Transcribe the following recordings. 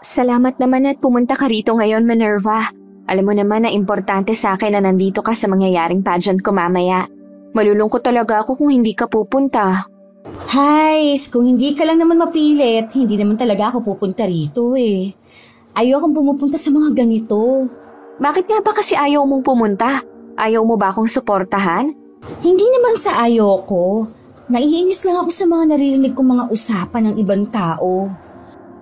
Salamat naman at pumunta ka rito ngayon, Minerva. Alam mo naman na importante sa akin na nandito ka sa mangyayaring pageant ko mamaya. Malulungkot talaga ako kung hindi ka pupunta. Hais, kung hindi ka lang naman mapilit, hindi naman talaga ako pupunta rito eh. Ayokong pumupunta sa mga ganito. Bakit nga ba kasi ayaw mong pumunta? Ayaw mo ba akong suportahan? Hindi naman sa ayoko. Naiinis lang ako sa mga naririnig kong mga usapan ng ibang tao.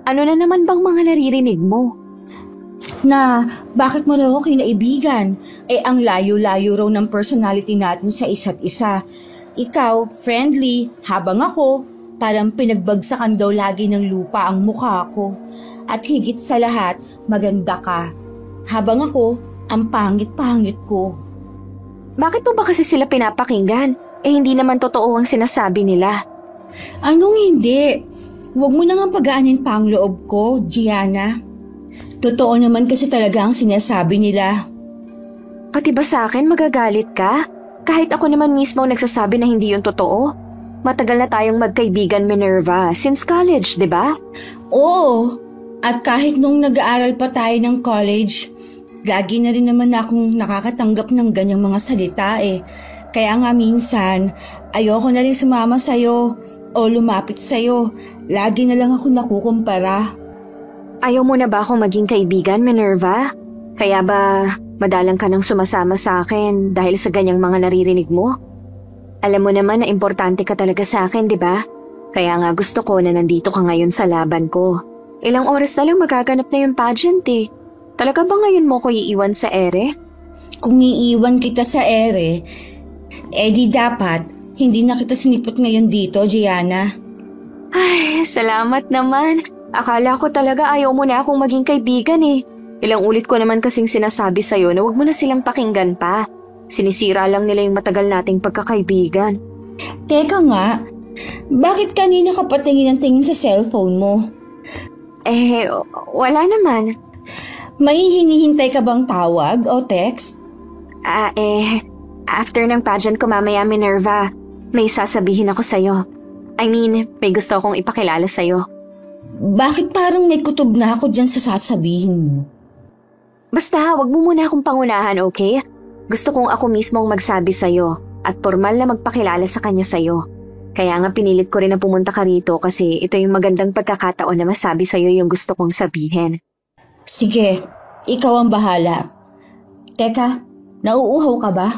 Ano na naman bang mga naririnig mo? Na bakit mo raw ako kinaibigan? Ang layo-layo raw ng personality natin sa isa't isa. Ikaw, friendly, habang ako, parang pinagbagsakan daw lagi ng lupa ang mukha ko. At higit sa lahat, maganda ka. Habang ako, ang pangit-pangit ko. Bakit mo ba kasi sila pinapakinggan? Hindi naman totoo ang sinasabi nila. Anong hindi? Huwag mo na nga pagaanin pa ang loob ko, Gianna. Totoo naman kasi talaga ang sinasabi nila. Pati ba sa akin magagalit ka? Kahit ako naman mismo ang nagsasabi na hindi yun totoo. Matagal na tayong magkaibigan, Minerva, since college, di ba? Oo, at kahit nung nag-aaral pa tayo ng college, lagi na rin naman akong nakakatanggap ng ganyang mga salita eh. Kaya nga minsan, ayoko na rin sumama sa'yo o lumapit sa'yo. Lagi na lang ako nakukumpara. Ayaw mo na ba akong maging kaibigan, Minerva? Kaya ba madalang ka nang sumasama sa akin dahil sa ganyang mga naririnig mo? Alam mo naman na importante ka talaga sa akin, di ba? Kaya nga gusto ko na nandito ka ngayon sa laban ko. Ilang oras na lang magaganap na yung pageant eh. Talaga ba ngayon mo ko iiwan sa ere? Kung iiwan kita sa ere, di dapat hindi na kita sinipot ngayon dito, Gianna. Ay, salamat naman. Akala ko talaga ayaw mo na akong maging kaibigan eh. Ilang ulit ko naman kasing sinasabi sa'yo na wag mo na silang pakinggan pa. Sinisira lang nila yung matagal nating pagkakaibigan. Teka nga, bakit kanina ka patingin ng tingin sa cellphone mo? Wala naman. May hinihintay ka bang tawag o text? After ng pageant ko mamaya, Minerva, may sasabihin ako sa'yo. May gusto akong ipakilala sa'yo. Bakit parang may kutob na ako dyan sa sasabihin mo? Basta, wag mo muna akong pangunahan, okay? Gusto kong ako mismo ang magsabi sa'yo at formal na magpakilala sa kanya sa'yo. Kaya nga pinilit ko rin na pumunta ka rito kasi ito yung magandang pagkakataon na masabi sa'yo yung gusto kong sabihin. Sige, ikaw ang bahala. Teka, nauuhaw ka ba?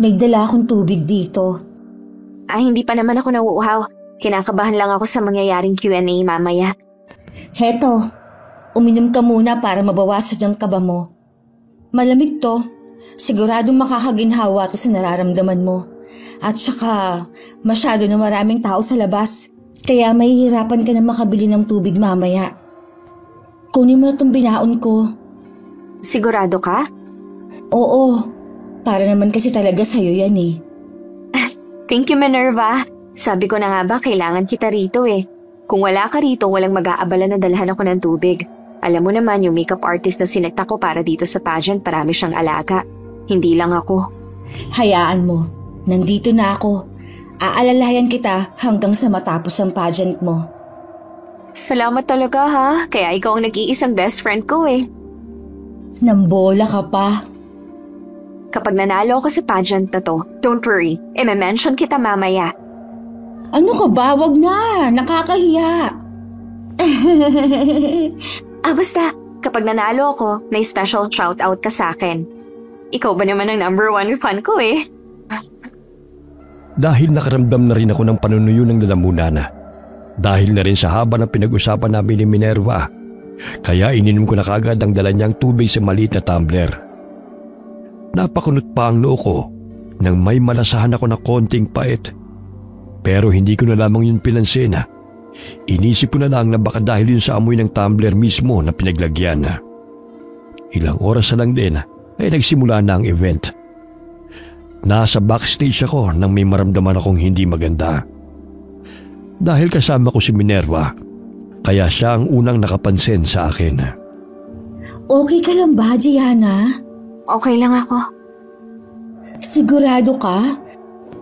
May dala akong tubig dito. Hindi pa naman ako nauuhaw. Kinakabahan lang ako sa mangyayaring Q&A mamaya. Heto, uminom ka muna para mabawasan ang kaba mo. Malamig to. Siguradong makakaginhawa to sa nararamdaman mo. At saka, masyado na maraming tao sa labas. Kaya mahihirapan ka na makabili ng tubig mamaya. Kunin mo na itong binaon ko. Sigurado ka? Oo, para naman kasi talaga sa'yo yan eh. Thank you, Minerva. Sabi ko na nga ba, kailangan kita rito eh. Kung wala ka rito, walang mag-aabala na dalhan ako ng tubig. Alam mo naman, yung makeup artist na sinekta ko para dito sa pageant, parami siyang alaga. Hindi lang ako. Hayaan mo, nandito na ako. Aalalayan kita hanggang sa matapos ang pageant mo. Salamat talaga ha, kaya ikaw ang nag-iisang best friend ko eh. Nambola ka pa. Kapag nanalo ako sa pageant na to, don't worry, i-mention kita mamaya. Ano ka ba? Wag na, nakakahiya. Basta, kapag nanalo ako, may special shoutout ka sa akin. Ikaw ba naman ang #1 fan ko eh? Dahil nakaramdam na rin ako ng panunuyo ng lalamunan. Dahil na rin sa haba ng pinag-usapan namin ni Minerva, kaya ininom ko na kagad ang dala niyang tubig sa maliit na tumbler. Napakunot pa ang noo ko nang may malasahan ako na konting pait. Pero hindi ko na lamang yun pinansin. Inisip ko na lang na baka dahil yun sa amoy ng tumbler mismo na pinaglagyan. Ilang oras na lang din ay nagsimula na ang event. Nasa backstage ako nang may maramdaman akong hindi maganda. Dahil kasama ko si Minerva, kaya siya ang unang nakapansin sa akin. Okay ka lang ba, Gianna? Okay lang ako. Sigurado ka?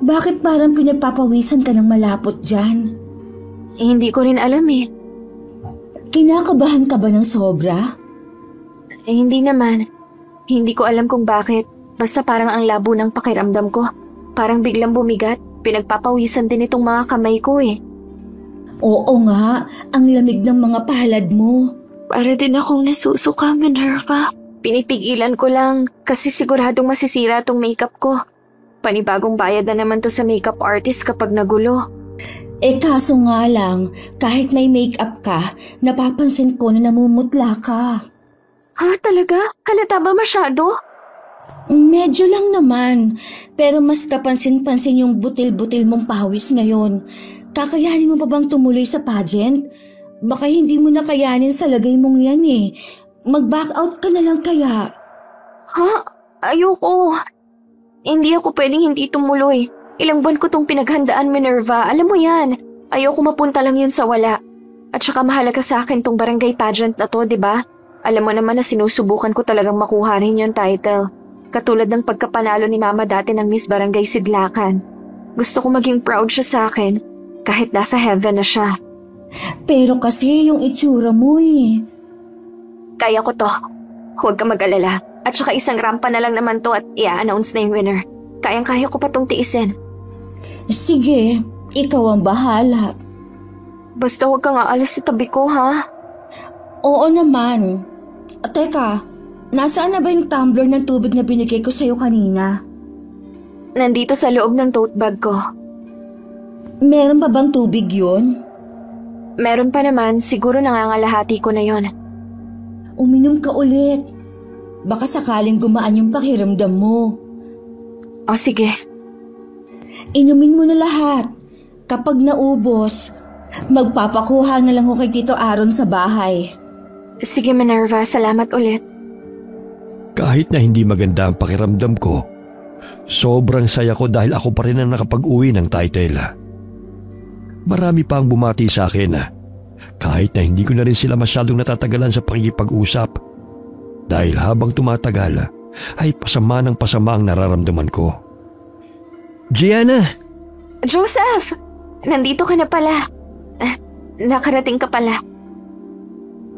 Bakit parang pinagpapawisan ka ng malapot dyan? Hindi ko rin alam eh. Kinakabahan ka ba ng sobra? Hindi naman. Hindi ko alam kung bakit. Basta parang ang labo ng pakiramdam ko. Parang biglang bumigat. Pinagpapawisan din itong mga kamay ko eh. Oo nga, ang lamig ng mga palad mo. Para din akong nasusuka, Minerva. Pinipigilan ko lang kasi siguradong masisira tong makeup ko. Panibagong bayad na naman to sa makeup artist kapag nagulo. Kaso nga lang, kahit may makeup ka, napapansin ko na namumutla ka. Ha, talaga? Halata ba masyado? Medyo lang naman, pero mas kapansin-pansin yung butil-butil mong pawis ngayon. Kakayanin mo pa bang tumuloy sa pageant? Baka hindi mo na kayanin sa lagay mong yan eh. Mag-back out ka na lang kaya. Ha? Ayoko. Hindi ako pwedeng hindi tumuloy. Ilang buwan ko tong pinaghandaan, Minerva. Alam mo yan. Ayoko mapunta lang yun sa wala. At saka mahalaga sa akin tong barangay pageant na to, di ba? Alam mo naman na sinusubukan ko talagang makuha rin yung title. Katulad ng pagkapanalo ni Mama dati ng Miss Barangay Sidlakan. Gusto ko maging proud siya sa akin, kahit nasa heaven na siya. Pero kasi yung itsura mo eh. Kaya ko to. Huwag ka mag-alala. At saka isang rampa na lang naman to at i-announce na yung winner. Kayang-kaya ko pa tong tiisin. Sige, ikaw ang bahala. Basta huwag kang aalis sa tabi ko, ha? Oo naman. Teka, nasaan na ba yung tumbler ng tubig na binigay ko sa'yo kanina? Nandito sa loob ng tote bag ko. Meron pa bang tubig yun? Meron pa naman, siguro nangangalahati ko na yon. Uminom ka ulit. Baka sakaling gumaan yung pakiramdam mo. O sige. Inumin mo na lahat. Kapag naubos, magpapakuha na lang ko kay Tito Aaron sa bahay. Sige, Minerva, salamat ulit. Kahit na hindi maganda ang pakiramdam ko, sobrang saya ko dahil ako pa rin ang nakapag-uwi ng title. Marami pa ang bumati sa akin kahit na hindi ko na rin sila masyadong natatagalan sa pakikipag-usap. Dahil habang tumatagal ay pasama ng pasama ang nararamdaman ko. Gianna! Joseph! Nandito ka na pala. Nakarating ka pala.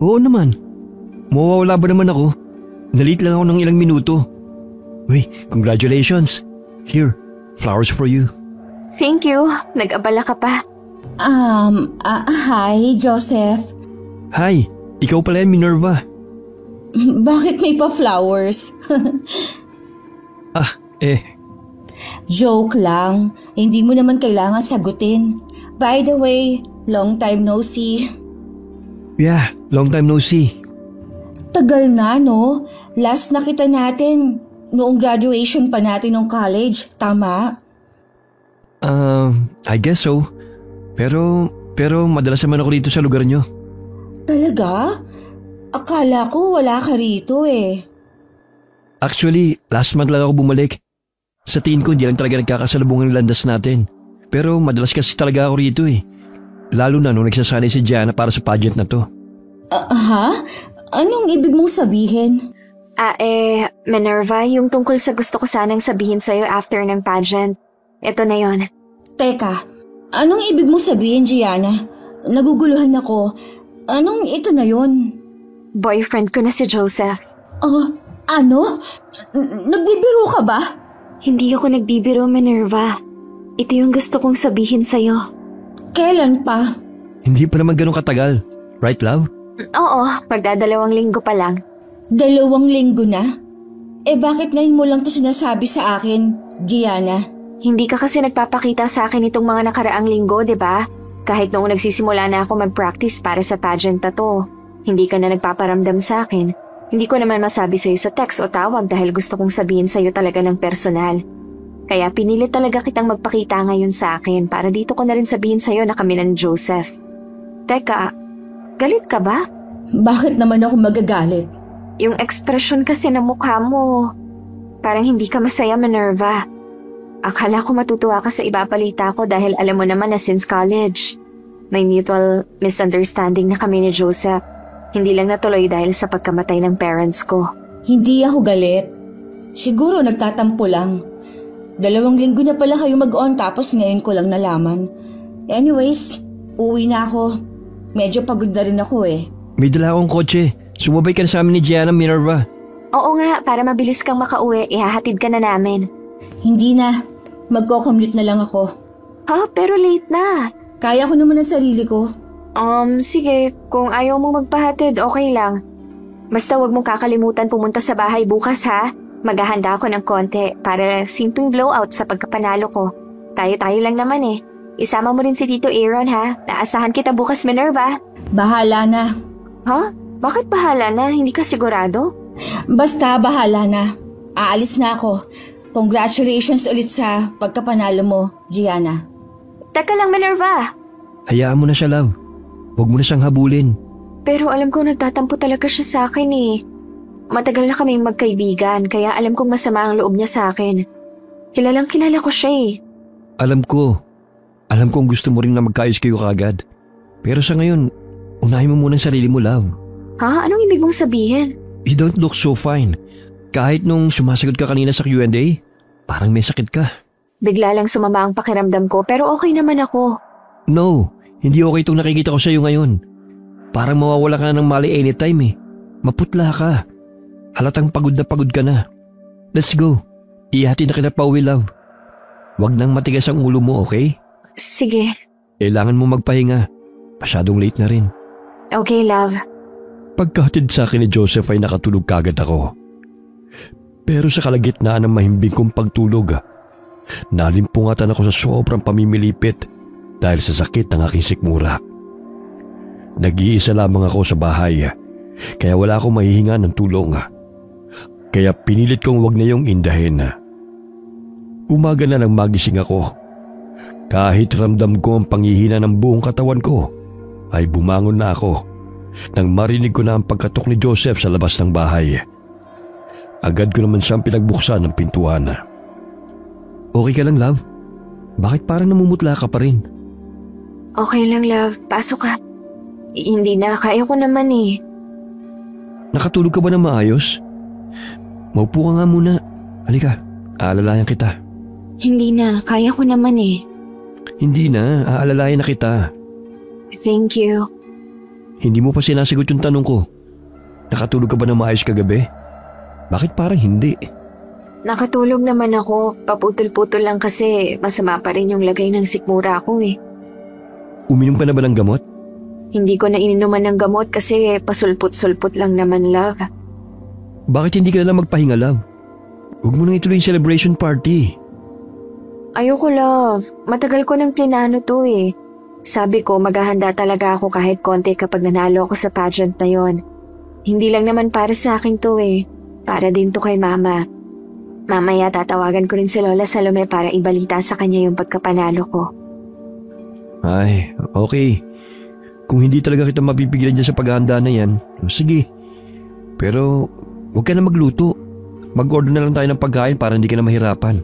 Oo naman. Mawawala ba naman ako? Nalit lang ako ng ilang minuto. Uy, congratulations. Here, flowers for you. Thank you. Nag-abala ka pa. Hi, Joseph. Hi, ikaw pala yung Minerva. Bakit may pa-flowers? Joke lang. Hindi mo naman kailangan sagutin. By the way, long time no see. Yeah, long time no see. Tagal na, no? Last nakita natin, noong graduation pa natin ng college, tama? I guess so. Pero madalas naman ako dito sa lugar nyo. Talaga? Akala ko wala ka rito eh. Actually, last month lang ako bumalik. Sa tingin ko hindi lang talaga nagkakasalubungan ng landas natin. Pero madalas kasi talaga ako rito eh. Lalo na nung nagsasanay si Gianna para sa pageant na to. Ha? Anong ibig mong sabihin? Minerva, yung tungkol sa gusto ko sanang sabihin sa'yo after ng pageant. Ito na yon. Teka, anong ibig mong sabihin, Gianna? Naguguluhan ako. Anong ito na yon? Boyfriend ko na si Joseph. Ano? Nagbibiro ka ba? Hindi ako nagbibiro, Minerva. Ito yung gusto kong sabihin sa'yo. Kailan pa? Hindi pa naman ganun katagal. Right, love? Oo, magdadalawang linggo pa lang. 2 linggo na? Bakit ngayon mo lang to sinasabi sa akin, Gianna? Hindi ka kasi nagpapakita sa akin itong mga nakaraang linggo, di ba? Kahit noong nagsisimula na ako mag-practice para sa pageant na to. Hindi ka na nagpaparamdam sa akin. Hindi ko naman masabi sa'yo sa text o tawag dahil gusto kong sabihin sa'yo talaga ng personal. Kaya pinilit talaga kitang magpakita ngayon sa akin para dito ko na rin sabihin sa'yo na kami ng Joseph. Teka, galit ka ba? Bakit naman ako magagalit? Yung ekspresyon kasi ng mukha mo, parang hindi ka masaya, Minerva. Akala ko matutuwa ka sa ibabalita ko dahil alam mo naman na since college, may mutual misunderstanding na kami ni Joseph. Hindi lang natuloy dahil sa pagkamatay ng parents ko. Hindi ako galit. Siguro nagtatampo lang. 2 linggo na pala kayo mag-on tapos ngayon ko lang nalaman. Anyways, uwi na ako. Medyo pagod na rin ako eh. May dala akong kotse. Sumabay ka na sa amin ni Gianna, Minerva. Oo nga, para mabilis kang makauwi, ihahatid ka na namin. Hindi na. Magko-commute na lang ako. Ha? Pero late na. Kaya ko naman ang sarili ko. Sige. Kung ayaw mo magpahatid, okay lang. Basta wag mong kakalimutan pumunta sa bahay bukas ha. Maghahanda ako ng konti para simpleng blowout sa pagkapanalo ko. Tayo-tayo lang naman eh. Isama mo rin si Tito Aaron ha. Naasahan kita bukas, Minerva. Bahala na. Ha? Bakit bahala na? Hindi ka sigurado? Basta bahala na. Aalis na ako. Congratulations ulit sa pagkapanalo mo, Gianna. Teka lang, Minerva. Hayaan mo na siya, love. Huwag mo na siyang habulin. Pero alam ko nagtatampo talaga siya sa akin eh. Matagal na kaming magkaibigan kaya alam kong masama ang loob niya sa akin. Kilalang kilala ko siya eh. Alam ko. Alam kong gusto mo rin na magkaayos kayo kagad. Pero sa ngayon, unahin mo muna ang sarili mo, love. Ha? Anong ibig mong sabihin? You don't look so fine. Kahit nung sumasagot ka kanina sa Q&A, parang may sakit ka. Bigla lang sumama ang pakiramdam ko pero okay naman ako. No, hindi okay itong nakikita ko sa iyo ngayon. Parang mawawala ka na ng mali anytime eh. Maputla ka. Halatang pagod ka na. Let's go. Ihatid na kita pa uwi, love. Huwag nang matigas ang ulo mo, okay? Sige. Kailangan mo magpahinga. Masyadong late na rin. Okay, love. Pagkahatid sa akin ni Joseph ay nakatulog kagad ako. Pero sa kalagitnaan ng mahimbing kong pagtulog, nalimpungatan ako sa sobrang pamimilipit dahil sa sakit ng aking sikmura. Nag-iisa lamang ako sa bahay, kaya wala akong mahihinga ng tulong. Kaya pinilit kong wag na yung indahin. Umaga na nang magising ako. Kahit ramdam ko ang panghihina ng buong katawan ko, ay bumangon na ako nang marinig ko na ang pagkatok ni Joseph sa labas ng bahay. Agad ko naman siyang pinagbuksan ng pintuan. Okay ka lang, love? Bakit parang namumutla ka pa rin? Okay lang, love. Pasok ka. Hindi na. Kaya ko naman eh. Nakatulog ka ba na maayos? Maupo ka nga muna. Halika, aalalayan kita. Hindi na. Kaya ko naman eh. Hindi na, aalalayan na kita. Thank you. Hindi mo pa sinasagot yung tanong ko. Nakatulog ka ba na maayos kagabi? Bakit parang hindi? Nakatulog naman ako. Paputol-putol lang kasi masama pa rin yung lagay ng sikmura ko eh. Uminom ka na ba ng gamot? Hindi ko na ininuman ng gamot kasi pasulput-sulput lang naman, love. Bakit hindi ka na lang magpahinga, love? Huwag mo nang ituloy yung celebration party. Ayoko, love. Matagal ko nang plinano to eh. Sabi ko maghahanda talaga ako kahit konti kapag nanalo ako sa pageant na yon. Hindi lang naman para sa akin to eh. Para din to kay mama. Mamaya tatawagan ko rin si Lola Salome para ibalita sa kanya yung pagkapanalo ko. Ay, okay. Kung hindi talaga kita mapipigilan dyan sa paghahanda na yan, sige. Pero huwag ka na magluto. Mag-order na lang tayo ng pagkain para hindi ka na mahirapan.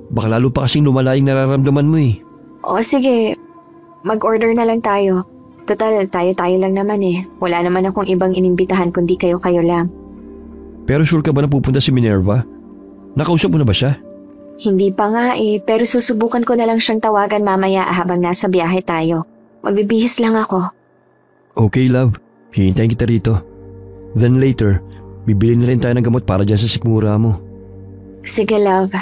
Baka lalo pa kasing lumala yung nararamdaman mo eh. O sige, mag-order na lang tayo. Total, tayo-tayo lang naman eh. Wala naman akong ibang inimbitahan kundi kayo-kayo lang. Pero sure ka ba na pupunta si Minerva? Nakausap mo na ba siya? Hindi pa nga eh, pero susubukan ko na lang siyang tawagan mamaya habang nasa biyahe tayo. Magbibihis lang ako. Okay, love. Hihintayin kita rito. Then later, bibili na rin tayo ng gamot para dyan sa sikmura mo. Sige, love.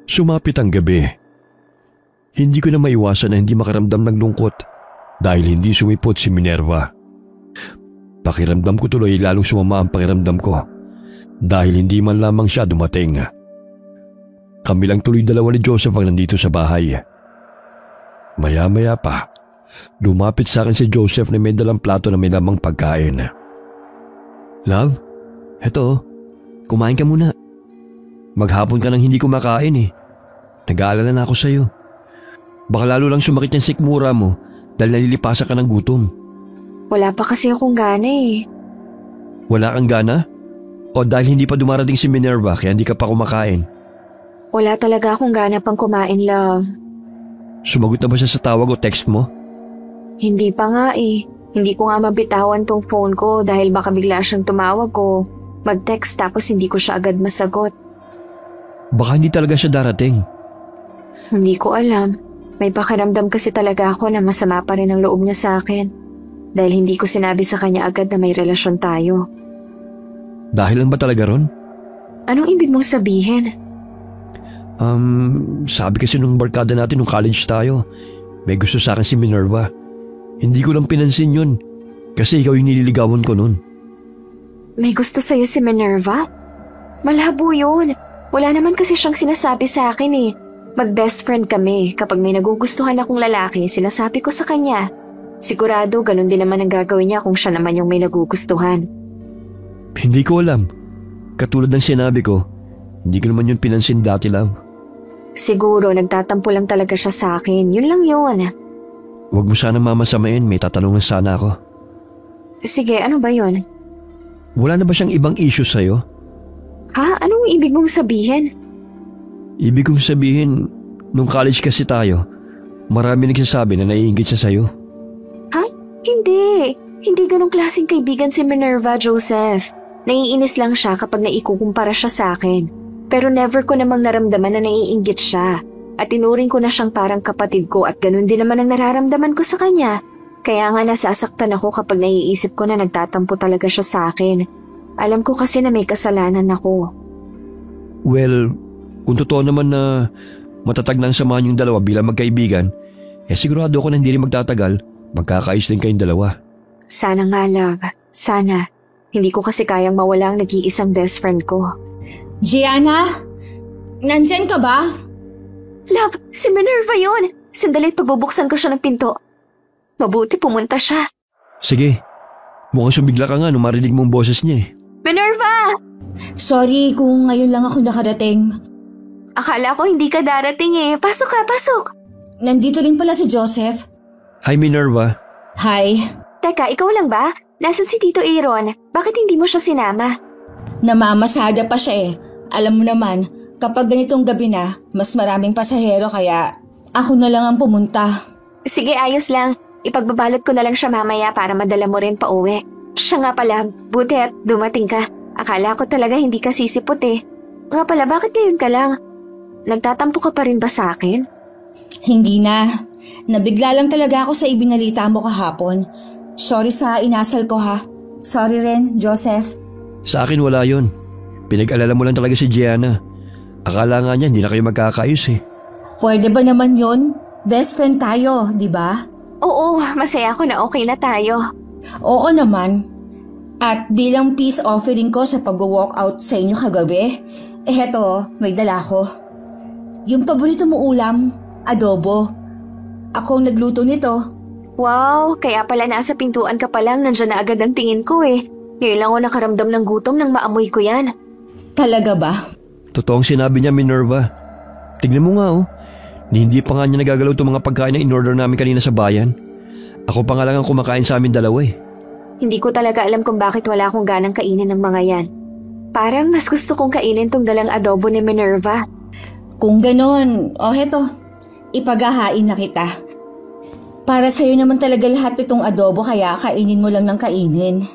Sumapit ang gabi. Hindi ko na maiwasan na hindi makaramdam ng lungkot dahil hindi sumipot si Minerva. Pakiramdam ko tuloy lalong sumama ang pakiramdam ko dahil hindi man lamang siya dumating. Kami lang tuloy dalawa ni Joseph ang nandito sa bahay. Maya-maya pa, lumapit sa akin si Joseph na may dalang plato na may lamang pagkain. Love, heto, kumain ka muna. Maghapon ka nang hindi kumakain eh. Nag-aalala na ako sa'yo. Baka lalo lang sumakit yung sikmura mo dahil nalilipasan ka ng gutom. Wala pa kasi akong gana eh. Wala kang gana? O dahil hindi pa dumarating si Minerva kaya hindi ka pa kumakain? Wala talaga akong gana pang kumain, love. Sumagot na ba siya sa tawag o text mo? Hindi pa nga eh. Hindi ko nga mabitawan tong phone ko dahil baka bigla siyang tumawag ko. Mag-text tapos hindi ko siya agad masagot. Baka hindi talaga siya darating. Hindi ko alam. May pakiramdam kasi talaga ako na masama pa rin ang loob niya sa akin. dahil hindi ko sinabi sa kanya agad na may relasyon tayo. Dahil lang ba talaga ron? Anong ibig mong sabihin? Sabi kasi nung barkada natin nung college tayo, may gusto sa akin si Minerva. Hindi ko lang pinansin yun kasi ikaw yung nililigawan ko nun. May gusto sa'yo si Minerva? Malabo yun. Wala naman kasi siyang sinasabi sa akin eh. Mag-best friend kami. Kapag may nagugustuhan akong lalaki, sinasabi ko sa kanya. Sigurado ganun din naman ang gagawin niya kung siya naman yung may nagugustuhan. Hindi ko alam. Katulad ng sinabi ko, hindi ko naman yun pinansin dati, love. Siguro nagtatampo lang talaga siya sa akin. Yun lang yun. Huwag mo sanang mamasamain, may tatanungan sana ako. Sige, ano ba yun? Wala na ba siyang ibang issue sa'yo? Ha? Anong ibig mong sabihin? Ibig kong sabihin, nung college kasi tayo, marami nagsasabi na naiinggit siya sa'yo. Ha? Hindi. Hindi ganong klaseng kaibigan si Minerva, Joseph. Naiinis lang siya kapag naikukumpara siya sa akin. Pero never ko namang naramdaman na naiinggit siya. At tinuring ko na siyang parang kapatid ko at ganun din naman ang nararamdaman ko sa kanya. Kaya nga nasasaktan ako kapag naiisip ko na nagtatampo talaga siya sa akin. Alam ko kasi na may kasalanan ako. Well, kung totoo naman na matatag na ang samahan yung dalawa bilang magkaibigan, sigurado ako na hindi rin magtatagal, magkakaayos din kayong dalawa. Sana nga, love. Sana. Hindi ko kasi kayang mawala ang nag-iisang best friend ko. Gianna? Nandyan ka ba? Love, si Minerva yun. Sandali't pagbubuksan ko siya ng pinto. Mabuti pumunta siya. Sige, mukhang sumigla ka nga nung marinig mong boses niya eh. Minerva! Sorry kung ngayon lang ako nakarating. Akala ko hindi ka darating eh. Pasok ka, pasok. Nandito rin pala si Joseph. Hi Minerva. Hi. Teka, ikaw lang ba? Nasaan si Tito Aaron? Bakit hindi mo siya sinama? Namamasada pa siya eh. Alam mo naman, kapag ganitong gabi na, mas maraming pasahero kaya ako na lang ang pumunta. Sige, ayos lang. Ipagbabalot ko na lang siya mamaya para madala mo rin pa uwi. Siya nga pala, buti at dumating ka. Akala ko talaga hindi ka sisipot eh. Nga pala, bakit ngayon ka lang? Nagtatampo ka pa rin ba sa akin? Hindi na. Nabigla lang talaga ako sa ibinalita mo kahapon. Sorry sa inasal ko ha. Sorry rin, Joseph. Sa akin wala yun. Pinag-alala mo lang talaga si Gianna. Akala nga niya hindi na kayo magkakaayos eh. Pwede ba naman yun? Best friend tayo, di ba? Oo, masaya ako na okay na tayo. Oo naman. At bilang peace offering ko sa pag-walk out sa inyo kagabi, heto, may dala ko. Yung paborito mo ulam, adobo. Ako ang nagluto nito. Wow, kaya pala nasa pintuan ka pa lang, nandyan na agad ang tingin ko eh. Ngayon lang ako nakaramdam ng gutom nang maamoy ko yan. Talaga ba? Totoong sinabi niya, Minerva. Tignan mo nga oh. Hindi pa nga niya nagagalaw itong mga pagkain na in-order namin kanina sa bayan. Ako pa nga lang ang kumakain sa amin dalawa eh. Hindi ko talaga alam kung bakit wala akong ganang kainin ng mga yan. Parang mas gusto kong kainin tong dalang adobo ni Minerva. Kung ganon, heto, ipaghahain na kita. Para sa'yo naman talaga lahat itong adobo kaya kainin mo lang ng kainin.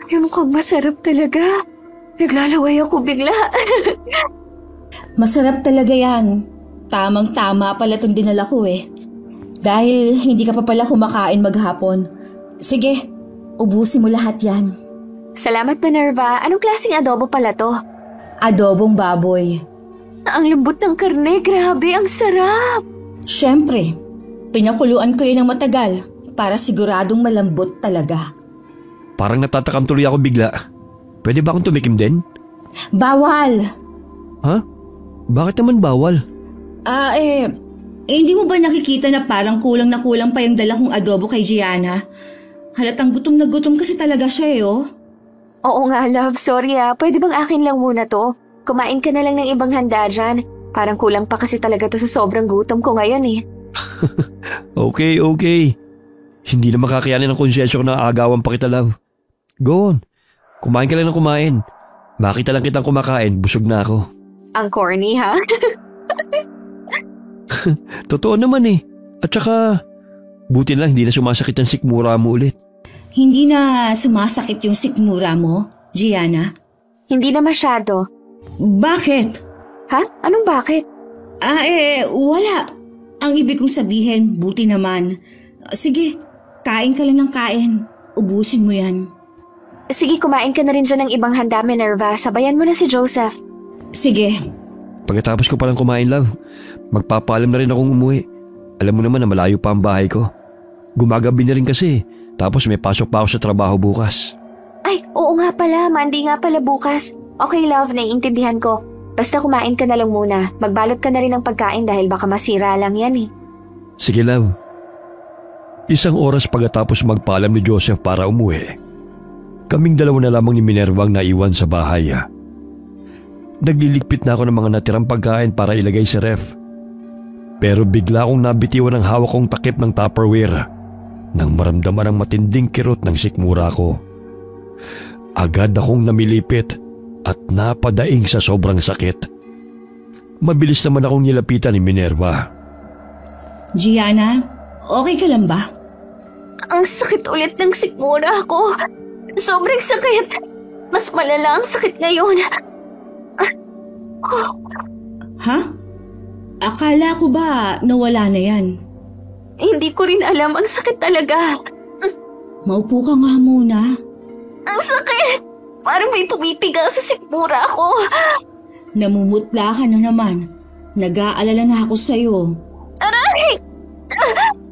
Ay, mukhang masarap talaga. Naglalaway ako bigla. Masarap talaga yan. Tamang-tama pala itong dinala ko eh. Dahil hindi ka pa pala kumakain maghapon. Sige, ubusin mo lahat yan. Salamat, Minerva. Anong klaseng adobo pala to? Adobong baboy. Ang lambot ng karne. Grabe, ang sarap. Siyempre, pinakuluan ko yun ng matagal para siguradong malambot talaga. Parang natatakam tuloy ako bigla. Pwede ba akong tumikim din? Bawal! Ha? Bakit naman bawal? Hindi mo ba nakikita na parang kulang na kulang pa yung dala kong adobo kay Gianna? Halatang gutom na gutom kasi talaga siya eh, oh. Oo nga, love. Sorry ah. Pwede bang akin lang muna to? Kumain ka na lang ng ibang handa dyan. Parang kulang pa kasi talaga to sa sobrang gutom ko ngayon eh. Okay. Hindi na makakayanin ng konsyensya ko na agawan pa kita, love. Go on. Kumain ka lang ng kumain. Makita lang kitang kumakain, busog na ako. Ang corny ha? Totoo naman eh. At saka, buti lang hindi na sumasakit ang sikmura mo ulit. Hindi na sumasakit yung sikmura mo, Gianna? Hindi na masyado. Bakit? Ha? Anong bakit? Wala. Ang ibig kong sabihin, buti naman. Sige, kain ka lang ng kain. ubusin mo yan. Sige, kumain ka na rin dyan ng ibang handa, Minerva. Sabayan mo na si Joseph. Sige. Pagkatapos ko palang kumain, love, magpapaalam na rin akong umuwi. Alam mo naman na malayo pa ang bahay ko. Gumagabi na rin kasi, tapos may pasok pa ako sa trabaho bukas. Ay, oo nga pala. Monday nga pala bukas. Okay, love, naiintindihan ko. Basta kumain ka na lang muna. Magbalot ka na rin ng pagkain dahil baka masira lang yan eh. Sige, love. Isang oras pagkatapos magpaalam ni Joseph para umuwi, kaming dalawa na lamang ni Minerva ang naiwan sa bahay. Nagliligpit na ako ng mga natirang pagkain para ilagay sa ref. Pero bigla akong nabitiwan ang hawak kong takip ng Tupperware nang maramdaman ang matinding kirot ng sikmura ko. Agad akong namilipit at napadaing sa sobrang sakit. Mabilis naman akong nilapitan ni Minerva. Gianna, okay ka lang ba? Ang sakit ulit ng sikmura ko. Sobrang sakit. Mas malala ang sakit ngayon. Ha? Akala ko ba nawala na yan? Hindi ko rin alam. Ang sakit talaga. Maupo ka nga muna. Ang sakit! Parang may pumipiga sa sikmura ko. Namumutla ka na naman. Nag-aalala na ako sa'yo. Aray!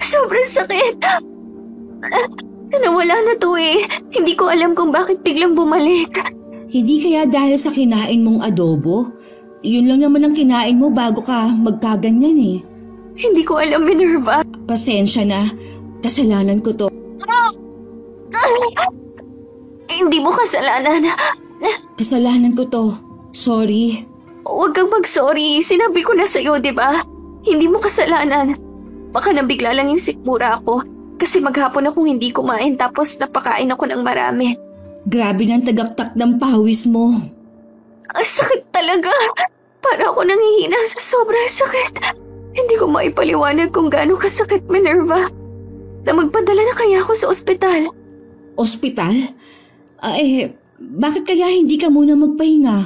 Sobrang sakit. Nawala na to eh. Hindi ko alam kung bakit biglang bumalik. Hindi kaya dahil sa kinain mong adobo? Yun lang naman ang kinain mo bago ka magkaganyan eh. Hindi ko alam, Minerva. Pasensya na. Kasalanan ko to. Hindi mo kasalanan. Kasalanan ko to. Sorry. Huwag kang mag-sorry. Sinabi ko na sa'yo, di ba? Hindi mo kasalanan. Baka nabigla lang yung sikmura ko. Kasi maghapon akong hindi kumain tapos napakain ako ng marami. Grabe ng tagaktak ng pawis mo. Ang sakit talaga. Para ako nanghihina sa sobrang sakit. Hindi ko maipaliwanag kung gaano kasakit, Minerva. Na magpadala na kaya ako sa ospital. Ospital? Bakit kaya hindi ka muna magpahinga?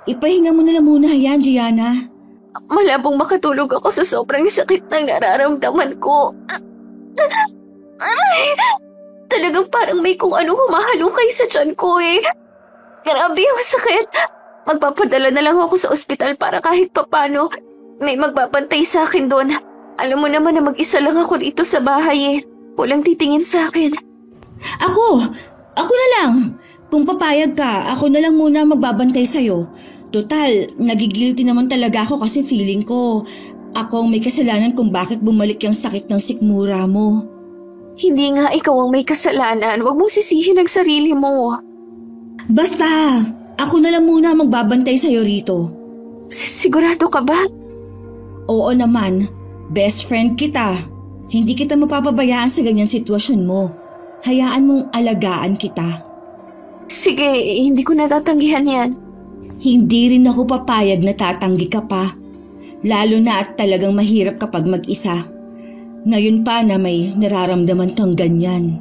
Ipahinga mo na lang muna yan, Gianna. Malabong makatulog ako sa sobrang sakit ng nararamdaman ko. Aray! Talagang parang may kung ano humahalukay sa tiyan ko eh. Grabe yung sakit. Magpapadala na lang ako sa ospital para kahit papano may magbabantay sa akin doon. Alam mo naman na mag-isa lang ako dito sa bahay eh. Walang titingin sa akin. Ako na lang. Kung papayag ka, ako na lang muna magbabantay sa'yo. Total, nagigilty naman talaga ako kasi feeling ko ako ang may kasalanan kung bakit bumalik yung sakit ng sikmura mo. Hindi nga ikaw ang may kasalanan. Huwag mong sisihin ang sarili mo. Basta, ako na lang muna magbabantay sa'yo rito. Sigurado ka ba? Oo naman. Best friend kita. Hindi kita mapapabayaan sa ganyang sitwasyon mo. Hayaan mong alagaan kita. Sige, hindi ko natatanggihan yan. Hindi rin ako papayag na tatanggi ka pa. Lalo na at talagang mahirap kapag mag-isa. Ngayon pa na may nararamdaman kang ganyan.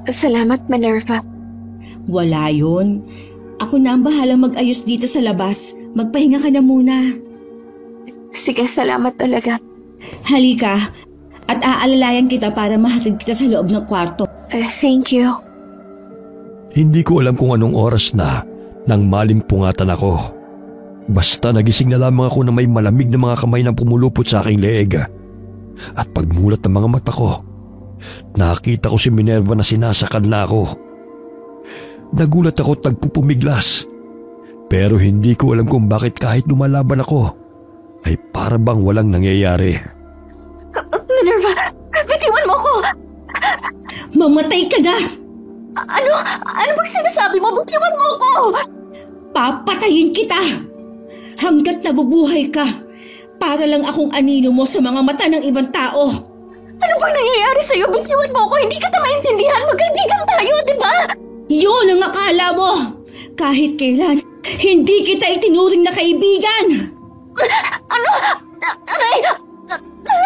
Salamat, Minerva. Wala yun. Ako na ang bahalang mag-ayos dito sa labas. Magpahinga ka na muna. Sige, salamat talaga. Halika at aalalayan kita para mahatid kita sa loob ng kwarto. Thank you. Hindi ko alam kung anong oras na nang malimpungatan ako. Basta nagising na lamang ako na may malamig na mga kamay na pumulupot sa aking leeg. At pagmulat ng mga mata ko, nakita ko si Minerva na sinasakal na ako. Nagulat ako at nagpupumiglas. Pero hindi ko alam kung bakit kahit lumalaban ako, ay para bang walang nangyayari. Minerva, bitiwan mo ko! Mamatay ka na! Ano bang sinasabi mo? Bitiwan mo ko! Papatayin kita! Hanggat nabubuhay ka, para lang akong anino mo sa mga mata ng ibang tao. Ano bang nangyayari sa'yo? Bitiwan mo ko! Hindi kita maintindihan! Magkaibigan tayo, di ba? Yun ang akala mo! Kahit kailan, hindi kita itinuring na kaibigan! Ano? Aray!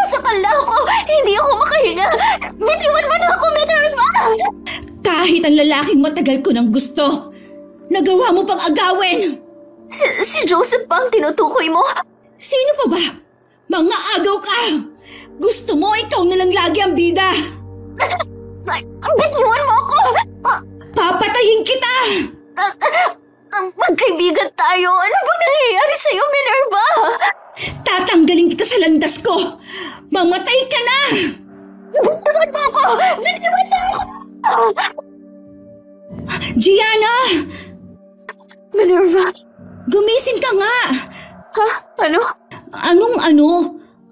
Sakal na ako! Hindi ako makahinga! Bitiwan mo na ako, Minerva! Kahit ang lalaking matagal ko ng gusto, nagawa mo pang agawin! Si Joseph ba ang tinutukoy mo? Sino pa ba? Mga agaw ka! Gusto mo ikaw na lang lagi ang bida! Iwan mo ako! Papatayin kita! Magkaibigan tayo. Ano bang nangyayari sa'yo, Minerva? Tatanggalin kita sa landas ko! Mamatay ka na! Bitiwan mo ako! Bitiwan mo ako! Gianna! Minerva? Gumising ka nga! Ha? Ano? Anong ano?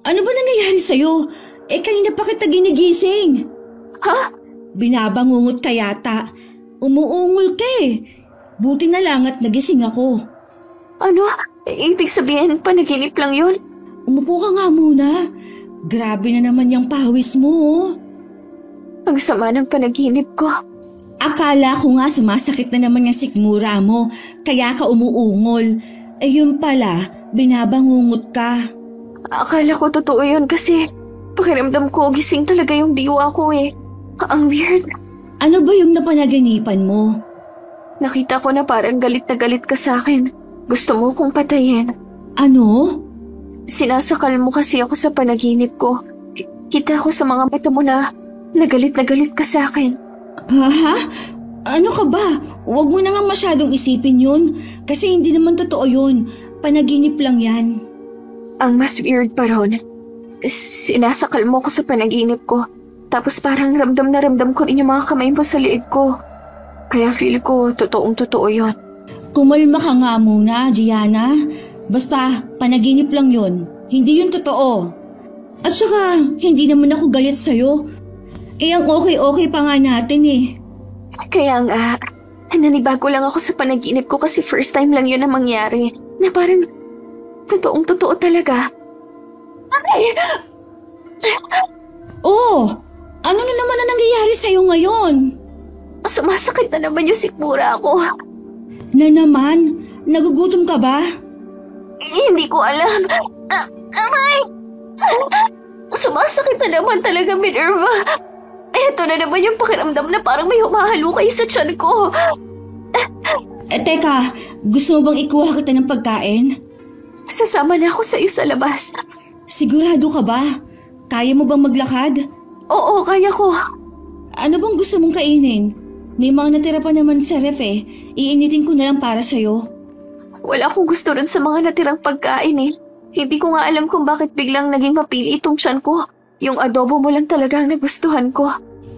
Ano ba nangyayari sa'yo? Kanina pa kita ginigising. Ha? Binabangungot ka yata. Umuungol ka eh. Buti na lang at nagising ako. Ano? Ibig sabihin, panaginip lang yun? Umupo ka nga muna. Grabe na naman yung pawis mo. Oh. Ang sama ng panaginip ko. Akala ko nga sumasakit na naman yung sikmura mo, kaya ka umuungol. Yun pala, binabangungot ka. Akala ko totoo yun kasi pakiramdam ko gising talaga yung diwa ko eh. Ang weird. Ano ba yung napanaginipan mo? Nakita ko na parang galit na galit ka sa akin. Gusto mo kong patayin. Ano? Sinasakal mo kasi ako sa panaginip ko. Kita ko sa mga mata mo na galit ka sa akin. Ha? Ano ka ba? Huwag mo na nga masyadong isipin yun. Kasi hindi naman totoo yun. Panaginip lang yan. Ang mas weird pa ron, sinasakal mo ko sa panaginip ko. Tapos parang ramdam na ramdam ko rin yung mga kamay mo sa liig ko. Kaya feel ko totoong-totoo yun. Kumalma ka nga muna, Gianna. Basta, panaginip lang yun. Hindi yun totoo. At saka, hindi naman ako galit sa'yo. Ang okay-okay pa nga natin eh. Kaya nga, nanibago lang ako sa panaginip ko kasi first time lang yun na mangyari. Na parang totoong-totoo talaga. Ay! Oh! Ano na naman ang nangyayari sa'yo ngayon? Sumasakit na naman yung sikmura ko. Na naman? Nagugutom ka ba? Hindi ko alam. Aray! Sumasakit na naman talaga, Minerva. Eto na naman yung pakiramdam na parang may humahalukay sa tiyan ko. Teka, gusto mo bang ikuha kita ng pagkain? Sasama na ako sa iyo sa labas. Sigurado ka ba? Kaya mo bang maglakad? Oo, kaya ko. Ano bang gusto mong kainin? May mga natira pa naman sa ref eh. Iinitin ko na lang para sa'yo. Wala akong gusto rin sa mga natirang pagkain eh. Hindi ko nga alam kung bakit biglang naging mapili itong tiyan ko. Yung adobo mo lang talaga ang nagustuhan ko.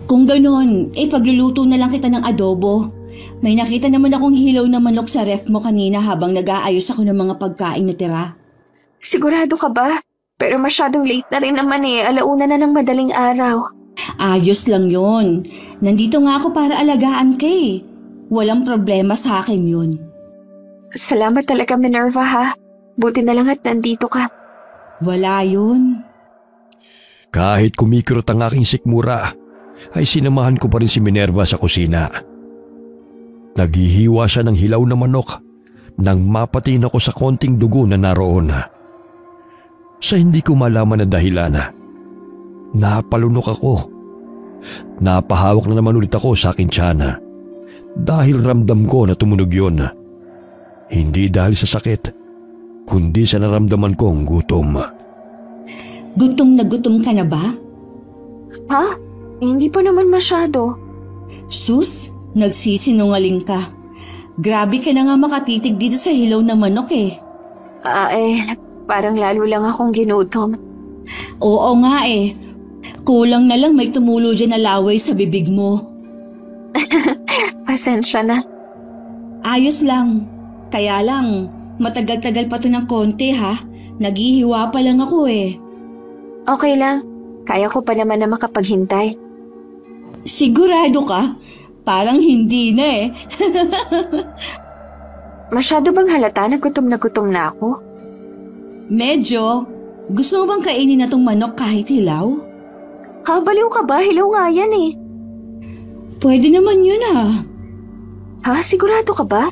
Kung ganon, pagluluto na lang kita ng adobo. May nakita naman akong hilaw na manok sa ref mo kanina habang nag-aayos ako ng mga pagkain na tira. Sigurado ka ba? Pero masyadong late na rin naman eh. 1:00 na ng madaling araw. Ayos lang yon. Nandito nga ako para alagaan ka eh. Walang problema sa akin yun. Salamat talaga, Minerva ha. Buti na lang at nandito ka. Wala yun. Kahit kumikirot ang aking sikmura, ay sinamahan ko pa rin si Minerva sa kusina. Naghihiwa siya ng hilaw na manok nang mapatiin ako sa konting dugo na naroon. Sa hindi ko malaman na dahilan, napalunok ako. Napahawak na naman ulit ako sa aking tiyan dahil ramdam ko na tumunog yun. Hindi dahil sa sakit, kundi sa naramdaman kong gutom. Gutom na gutom ka na ba? Ha? Hindi pa naman masyado. Sus, nagsisinungaling ka. Grabe ka na nga makatitig dito sa hilaw na manok eh. Parang lalo lang akong ginutom. Oo nga eh. Kulang na lang may tumulo dyan na laway sa bibig mo. Pasensya na. Ayos lang. Kaya lang, matagal-tagal pa to ng konti ha. Naghihiwa pa lang ako eh. Okay lang. Kaya ko pa naman na makapaghintay. Sigurado ka? Parang hindi na eh. Masyado bang halata na gutom na ako? Medyo. Gusto mo bang kainin na tong manok kahit hilaw? Ha, baliw ka ba? Hilaw nga yan eh. Pwede naman yun ah. Ha? Sigurado ka ba?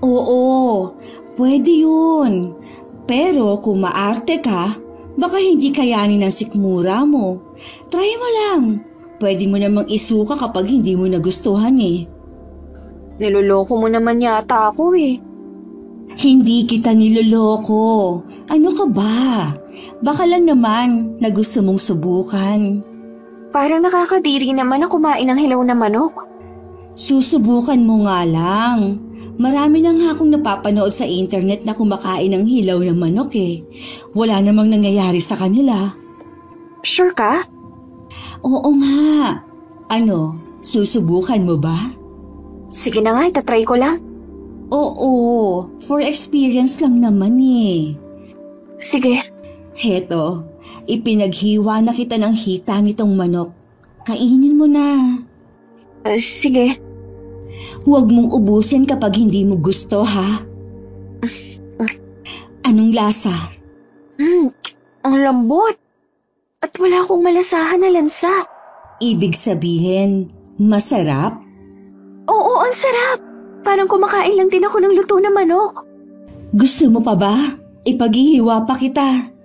Oo, pwede yun. Pero kung maarte ka, baka hindi kayanin ng sikmura mo. Try mo lang. Pwede mo namang isuka kapag hindi mo nagustuhan eh. Niloloko mo naman yata ako eh. Hindi kita niloloko. Ano ka ba? Baka lang naman na gusto mong subukan. Parang nakakadiri naman na kumain ng hilaw na manok. Susubukan mo nga lang. Marami na nga akong napapanood sa internet na kumakain ng hilaw na manok eh. Wala namang nangyayari sa kanila. Sure ka? Oo nga. Ano, susubukan mo ba? Sige na nga, itatry ko lang. Oo, for experience lang naman eh. Sige. Heto, ipinaghiwa na kita ng hita nitong manok. Kainin mo na. Sige. Huwag mong ubusin kapag hindi mo gusto, ha? Anong lasa? Ang lambot. At wala akong malasahan na lansa. Ibig sabihin, masarap? Oo, ang sarap. Parang kumakain lang din ako ng luto na manok. Gusto mo pa ba? Ipaghihiwa pa kita.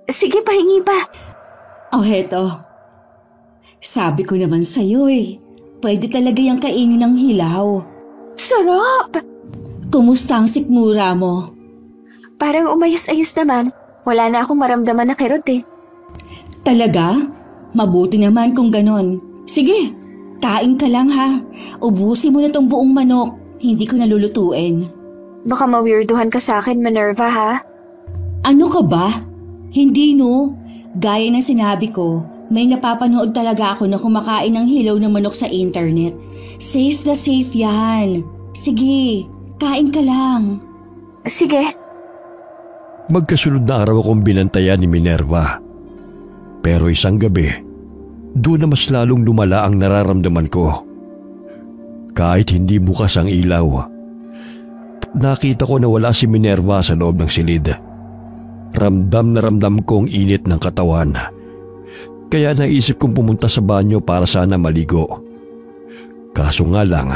Sige, pahingi pa. Oh, heto. Sabi ko naman sa'yo eh. Pwede talaga yung kainin ng hilaw. Sarap! Kumusta ang sikmura mo? Parang umayos-ayos naman. Wala na akong maramdaman na kirot eh. Talaga? Mabuti naman kung ganon. Sige, kain ka lang ha. Ubusin mo na tong buong manok. Hindi ko nalulutuin. Baka ma-weirduhan ka sa akin, Minerva, ha? Ano ka ba? Hindi no. Gaya ng sinabi ko, may napapanood talaga ako na kumakain ng hilaw na manok sa internet. Safe na safe yan. Sige, kain ka lang. Sige. Magkasunod na araw akong binantayan ni Minerva. Pero isang gabi, doon na mas lalong lumala ang nararamdaman ko. Kahit hindi bukas ang ilaw, nakita ko na wala si Minerva sa loob ng silid. Ramdam na ramdam ko ang init ng katawan. Kaya naisip kong pumunta sa banyo para sana maligo. Kaso nga lang,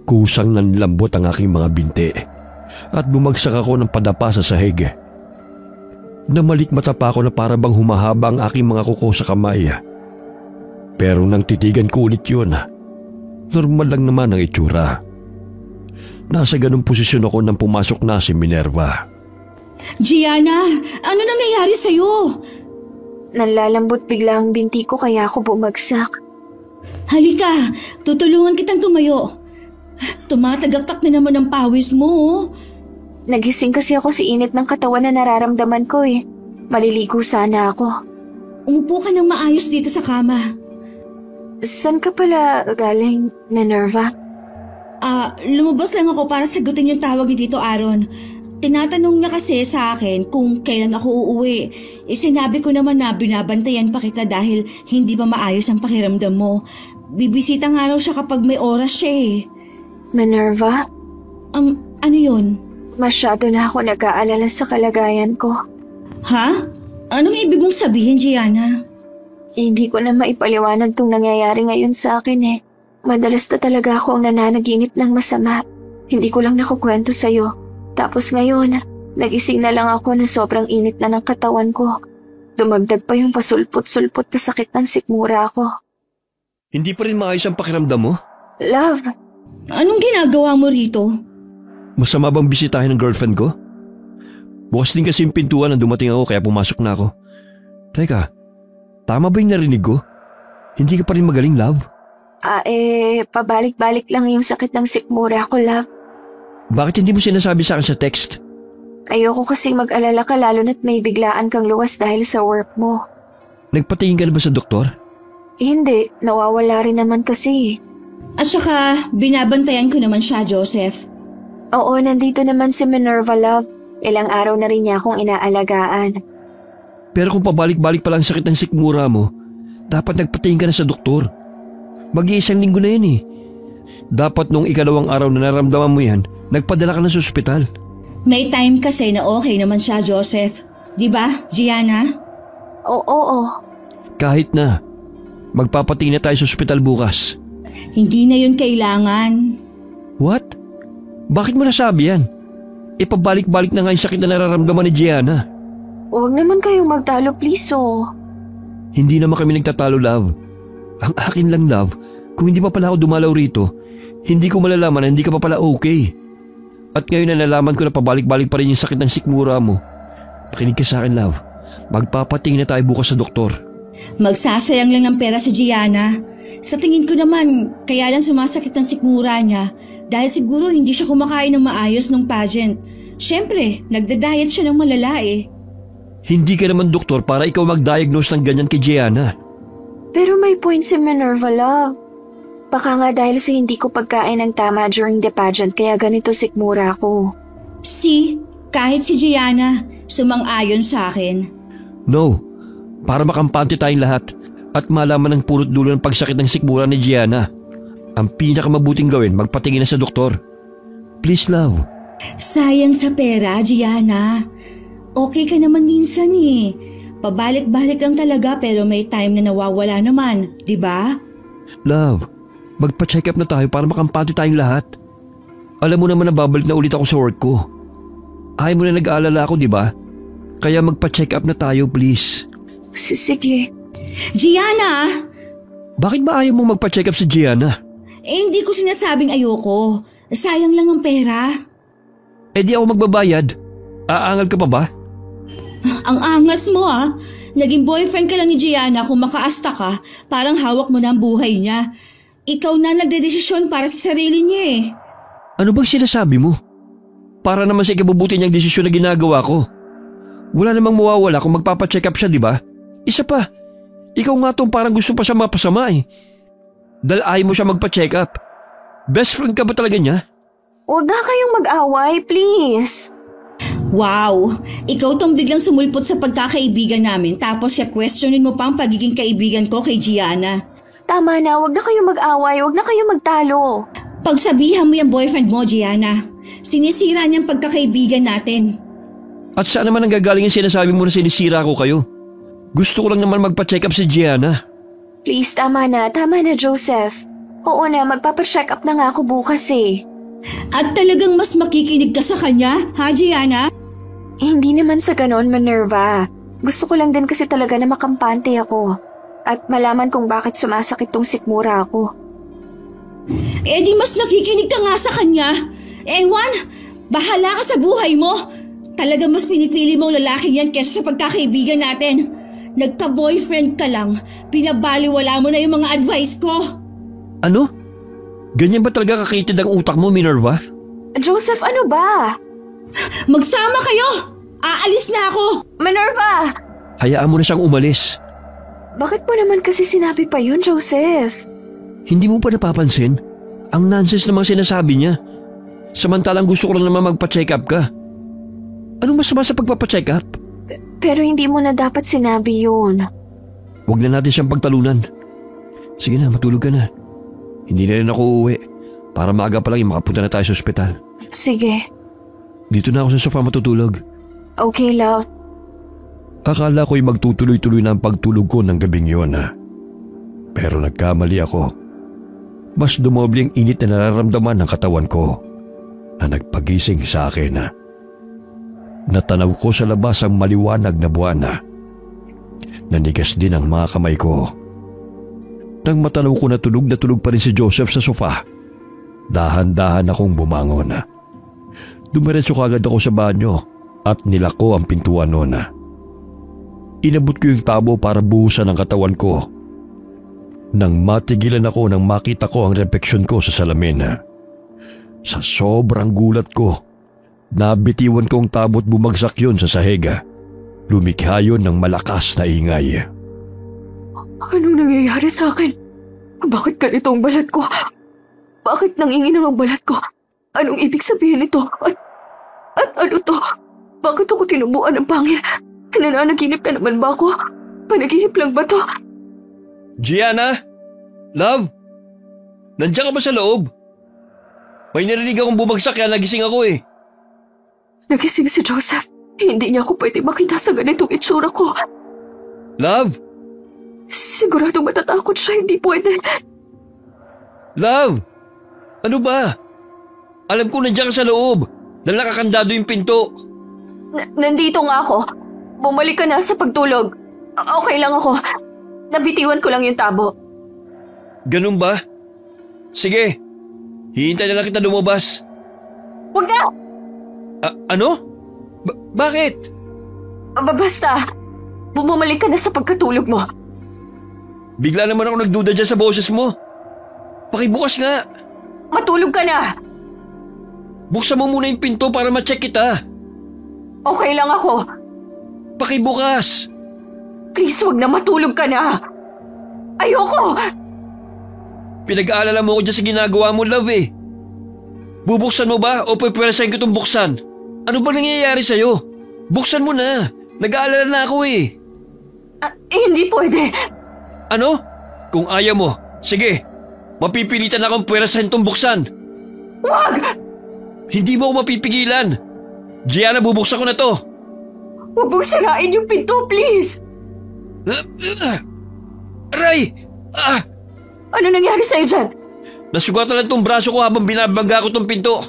kusang nanlambot ang aking mga binti at bumagsak ako ng padapa sa sahig. Namalikmata pa ako na para bang humahaba ang aking mga kuko sa kamay. Pero nang titigan ko ulit yun, normal lang naman ang itsura. Nasa ganung posisyon ako nang pumasok na si Minerva. Gianna, ano nangyayari sa'yo? Nanlalambot bigla ang binti ko kaya ako bumagsak. Halika, tutulungan kitang tumayo. Tumatagaktak na naman ang pawis mo. Nagising kasi ako sa init ng katawan na nararamdaman ko eh. Maliligo sana ako. Umupo ka ng maayos dito sa kama. Saan ka pala galing, Minerva? Lumabas lang ako para sagutin yung tawag ni Tito Aaron. Tinatanong niya kasi sa akin kung kailan ako uuwi. Sinabi ko naman na binabantayan pa kita dahil hindi pa maayos ang pakiramdam mo. Bibisita nga raw siya kapag may oras siya eh. Minerva? Ano yun? Masyado na ako nag-aalala sa kalagayan ko. Ha? Anong ibig mong sabihin, Gianna? Hindi ko na maipaliwanag tong nangyayari ngayon sa akin eh. Madalas na talaga ako ang nananaginip ng masama. Hindi ko lang nakukwento sa'yo. Tapos ngayon, nagising na lang ako na sobrang init na ng katawan ko. Dumagdag pa yung pasulpot-sulpot na sakit ng sikmura ko. Hindi pa rin maayos ang pakiramdam mo? Love! Anong ginagawa mo rito? Masama bang bisitahin ng girlfriend ko? Bukas din kasi yung pintuan na dumating ako kaya pumasok na ako. Teka, tama ba yung narinig ko? Hindi ka pa rin magaling, love? Pabalik-balik lang yung sakit ng sikmura ko, love. Bakit hindi mo sinasabi sa akin sa text? Ayoko kasing mag-alala ka lalo na't may biglaan kang luwas dahil sa work mo. Nagpatingin ka na ba sa doktor? Hindi, nawawala rin naman kasi. At saka, binabantayan ko naman siya, Joseph. Oo, nandito naman si Minerva, love. Ilang araw na rin niya akong inaalagaan. Pero kung pabalik-balik pa lang sakit ng sikmura mo, dapat nagpatingin ka na sa doktor. Mag-iisang linggo na yan eh. Dapat nung ikalawang araw na naramdaman mo yan, nagpadala ka na sa ospital. May time kasi na okay naman siya, Joseph. Di ba, Gianna? Oo. Kahit na. Magpapatingin na tayo sa ospital bukas. Hindi na yun kailangan. What? Bakit mo nasabi yan? Ipabalik-balik na nga yung sakit na nararamdaman ni Gianna. Huwag naman kayong magtalo, please, oh. Hindi naman kami nagtatalo, love. Ang akin lang, love, kung hindi pa pala ako dumalaw rito, hindi ko malalaman na hindi ka pa pala okay. At ngayon na nalaman ko na pabalik-balik pa rin yung sakit ng sikmura mo. Pakinig ka sa akin, love. Magpapatingin na tayo bukas sa doktor. Magsasayang lang ng pera si Gianna. Sa tingin ko naman, kaya lang sumasakit ang sikmura niya dahil siguro hindi siya kumakain ng maayos nung pageant. Siyempre, nagda-diet siya ng malala eh. Hindi ka naman doktor para ikaw mag-diagnose ng ganyan kay Gianna. Pero may point si Minerva, love. Baka nga dahil sa hindi ko pagkain ng tama during the pageant kaya ganito sikmura ko. Kahit si Gianna, sumang-ayon sa akin. No, para makampante tayong lahat at malaman ang pulot dulo ng pagsakit ng sikmura ni Gianna. Ang pinakamabuting gawin, magpatingin na sa doktor. Please, love. Sayang sa pera, Gianna. Okay ka naman minsan eh. Pabalik-balik lang talaga pero may time na nawawala naman, di ba? Love, magpa-check up na tayo para makampante tayong lahat. Alam mo naman na babalik na ulit ako sa work ko. Ayaw mo na nag-aalala ako, di ba? Kaya magpa-check up na tayo, please. Sige. Gianna! Bakit ba ayaw mo magpa-check up si Gianna? Hindi ko sinasabing ayoko. Sayang lang ang pera. Di ako magbabayad. Aangal ka pa ba? Ang angas mo ah. Naging boyfriend ka lang ni Gianna kung makaasta ka, parang hawak mo na ang buhay niya. Ikaw na nagdedesisyon para sa sarili niya eh. Ano bang sinasabi mo? Para naman sa ikabubuti niyang desisyon na ginagawa ko. Wala namang mawawala kung magpapacheck up siya, di ba? Isa pa, ikaw nga tong parang gusto pa siya mapasama eh. Dahil ayaw mo siya magpa-check up. Best friend ka ba talaga niya? Huwag na kayong mag-away, please. Wow! Ikaw tong biglang sumulpot sa pagkakaibigan namin tapos questionin mo pa ang pagiging kaibigan ko kay Gianna. Tama na, huwag na kayong mag-away, huwag na kayong magtalo. Pagsabihan mo yung boyfriend mo, Gianna. Sinisira niyang pagkakaibigan natin. At saan naman ang gagaling yung sinasabi mo na sinisira ko kayo? Gusto ko lang naman magpa-check up si Gianna. Please, tama na, Joseph. Oo na, magpapacheck up na nga ako bukas eh. At talagang mas makikinig ka sa kanya, ha Gianna? Hindi naman sa ganon, Minerva. Gusto ko lang din kasi talaga na makampante ako. At malaman kung bakit sumasakit tong sikmura ako. Di mas nakikinig ka nga sa kanya. Ewan, bahala ka sa buhay mo. Talagang mas pinipili mo ang lalaki yan kesa sa pagkakaibigan natin. Nagka-boyfriend ka lang, pinabaliwala mo na yung mga advice ko. Ano? Ganyan ba talaga kakitid ang utak mo, Minerva? Joseph, ano ba? Magsama kayo! Aalis na ako! Minerva! Hayaan mo na siyang umalis. Bakit mo naman kasi sinabi pa yun, Joseph? Hindi mo pa napapansin? Ang nonsense namang sinasabi niya. Samantalang gusto ko lang naman magpa-check up ka. Anong masama sa pagpapacheck up? Pero hindi mo na dapat sinabi yun. Huwag na natin siyang pagtalunan. Sige na, matulog ka na. Hindi na rin ako uuwi. Para maaga pa lang makapunta na tayo sa ospital. Sige. Dito na ako sa sofa matutulog. Okay, love. Akala ko'y magtutuloy-tuloy na ang pagtulog ko ng gabing yun. Pero nagkamali ako. Mas dumoble ang init na nararamdaman ng katawan ko na nagpagising sa akin. Natanaw ko sa labas ang maliwanag na buwan. Nanigas din ang mga kamay ko. Nang matanaw ko na tulog pa rin si Joseph sa sofa, dahan-dahan akong bumangon. Dumiretso kagad ako sa banyo at nilako ang pintuan noon. Inabot ko yung tabo para buhusan ang katawan ko. Nang matigilan ako nang makita ko ang refleksyon ko sa salamin. Sa sobrang gulat ko, nabitiwan ko ang tabo at bumagsak yun sa sahig. Lumikha yun ng malakas na ingay. Anong nangyayari sa akin? Bakit ganito ang balat ko? Bakit nanginginang ang balat ko? Anong ibig sabihin nito? At ano to? Bakit ako tinubuan ng pangil? Nananaginip na naman ba ako? Panaginip lang ba to? Gianna? Love? Nandiyan ka ba sa loob? May narinig akong bumagsak kaya nagising ako eh. Nagising si Joseph. Hindi niya ako pwede makita sa ganitong itsura ko. Love? Siguradong matatakot siya, hindi pwede. Love? Ano ba? Alam ko nandiyan ka sa loob dahil nakakandado yung pinto. Nandito nga ako. Bumalik ka na sa pagtulog. Okay lang ako. Nabitiwan ko lang yung tabo. Ganun ba? Sige. Hihintay na lang kita lumabas. Huwag na! Ano? Bakit? Basta, bumalik ka na sa pagkatulog mo. Bigla naman ako nagduda dyan sa boses mo. Pakibukas nga. Matulog ka na! Buksan mo muna yung pinto para ma-check kita. Okay lang ako. Pakibukas. Please, wag na, matulog ka na. Ayoko! Pinag-aalala mo ko dyan sa ginagawa mo, love eh. Bubuksan mo ba o pwepwersahin ko itong buksan? Ano ba nangyayari sa'yo? Buksan mo na. Nag-aalala na ako eh. Hindi pwede. Ano? Kung ayaw mo, sige. Mapipilitan akong pwersahin itong buksan. Wag! Hindi mo ako mapipigilan. Gianna, bubuksan ko na to. Huwag mong sarain yung pinto, please. Aray! Ano nangyari sa'yo dyan? Nasugatan lang tong braso ko habang binabangga ko tong pinto.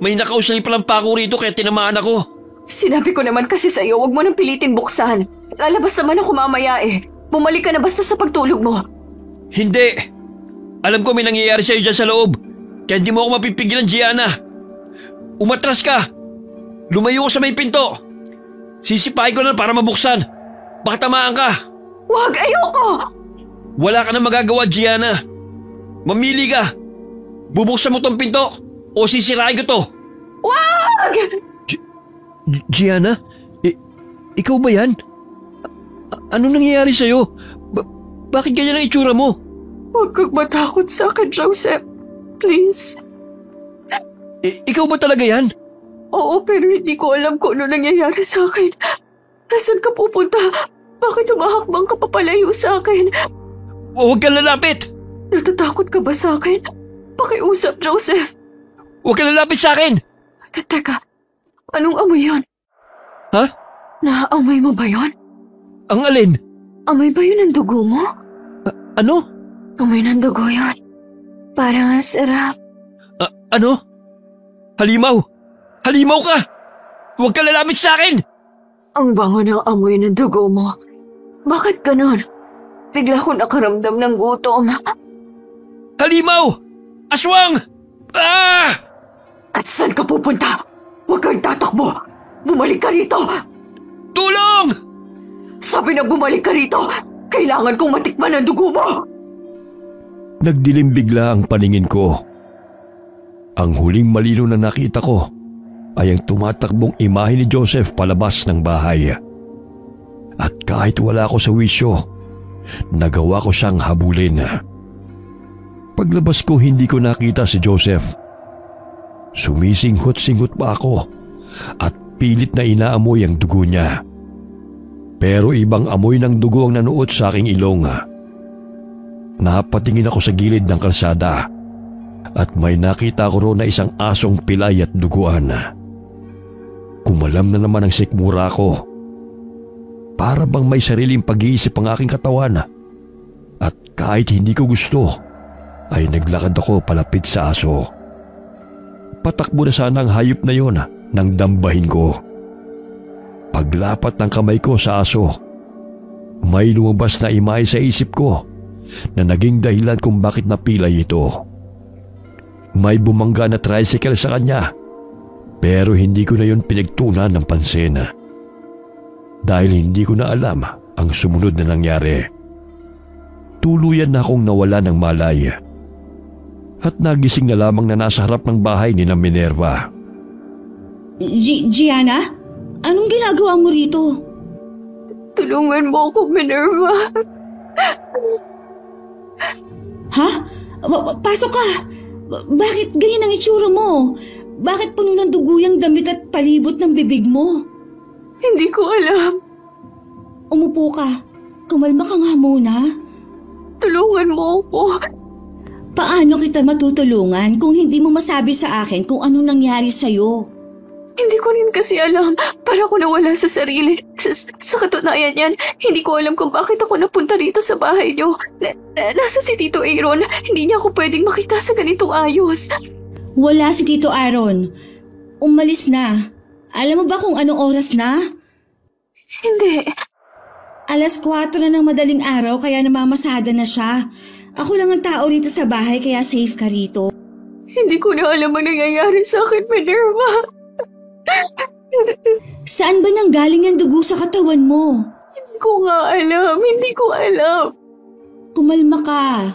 May nakausali palang pako rito kaya tinamaan ako. Sinabi ko naman kasi sa'yo, huwag mo nang pilitin buksan. Lalabas naman ako mamaya eh. Bumalik ka na basta sa pagtulog mo. Hindi! Alam ko may nangyayari sa'yo dyan sa loob. Kaya hindi mo ako mapipigilan, Gianna. Umatras ka! Lumayo ka sa may pinto! Sisipahin ko na para mabuksan. Baka tamaan ka. Wag! Ayoko! Wala ka na magagawa, Gianna. Mamili ka. Bubuksan mo tong pinto o sisirain ko to. Wag! Gianna? Ikaw ba yan? Anong nangyayari sa'yo? Bakit ganyan ang itsura mo? Huwag kang matakot sa akin, Joseph. Please. Ikaw ba talaga yan? Oo, pero hindi ko alam kung ano nangyayari sa akin. Nasaan ka pupunta? Bakit humahakbang ka papalayo sa akin? Huwag kang lalapit! Natatakot ka ba sa akin? Pakiusap, Joseph. Huwag kang lalapit sa akin! Teka, anong amoy yon? Ha? Naaamoy mo ba yon? Ang alin? Amoy ba yun ng dugo mo? Ano? Amoy ng dugo yon. Parang ang sarap. Ano? Halimaw! Halimaw ka! Huwag kang lalapit sa akin! Ang bango ng amoy ng dugo mo. Bakit ganun? Bigla ko nakaramdam ng gutom. Halimaw! Aswang! Ah! At saan ka pupunta? Huwag kang tatakbo! Bumalik ka rito! Tulong! Sabi na bumalik ka rito! Kailangan kong matikman ang dugo mo! Nagdilim bigla ang paningin ko. Ang huling malino na nakita ko ay ang tumatakbong imahe ni Joseph palabas ng bahay. At kahit wala ako sa wisyo, nagawa ko siyang habulin. Paglabas ko hindi ko nakita si Joseph. Sumisinghot-singhot pa ako at pilit na inaamoy ang dugo niya. Pero ibang amoy ng dugo ang nanuot sa aking ilong. Napatingin ako sa gilid ng kalsada at may nakita ko roon na isang asong pilay at duguan. Kumalam na naman ang sikmura ko. Para bang may sariling pag-iisip ang aking katawan. At kahit hindi ko gusto, ay naglakad ako palapit sa aso. Patakbo na sana ang hayop na yon nang dambahin ko. Paglapat ng kamay ko sa aso, may lumabas na imahe sa isip ko na naging dahilan kung bakit napilay ito. May bumangga na tricycle sa kanya, pero hindi ko na yon pinagtuunan ng pansin. Dahil hindi ko na alam ang sumunod na nangyari. Tuluyan na akong nawala ng malay. At nagising na lamang na nasa harap ng bahay ni na Minerva. Gianna? Anong ginagawa mo rito? Tulungan mo ako, Minerva. Ha? Pasok ka! Bakit ganyan ang itsura mo? Bakit puno ng dugo yung damit at palibot ng bibig mo? Hindi ko alam. Umupo ka. Kumalma ka nga muna. Tulungan mo ako. Paano kita matutulungan kung hindi mo masabi sa akin kung anong nangyari sa'yo? Hindi ko rin kasi alam. Para ko nawala sa sarili. Sa katunayan yan, hindi ko alam kung bakit ako napunta rito sa bahay niyo. Nasa si Tito Aaron. Hindi niya ako pwedeng makita sa ganitong ayos. Wala si Tito Aaron. Umalis na. Alam mo ba kung anong oras na? Hindi. 4:00 na ng madaling araw kaya namamasada na siya. Ako lang ang tao rito sa bahay kaya safe ka rito. Hindi ko na alam ang nangyayari sa akin, Minerva. Saan ba nanggaling ang dugo sa katawan mo? Hindi ko nga alam. Hindi ko alam. Kumalma ka.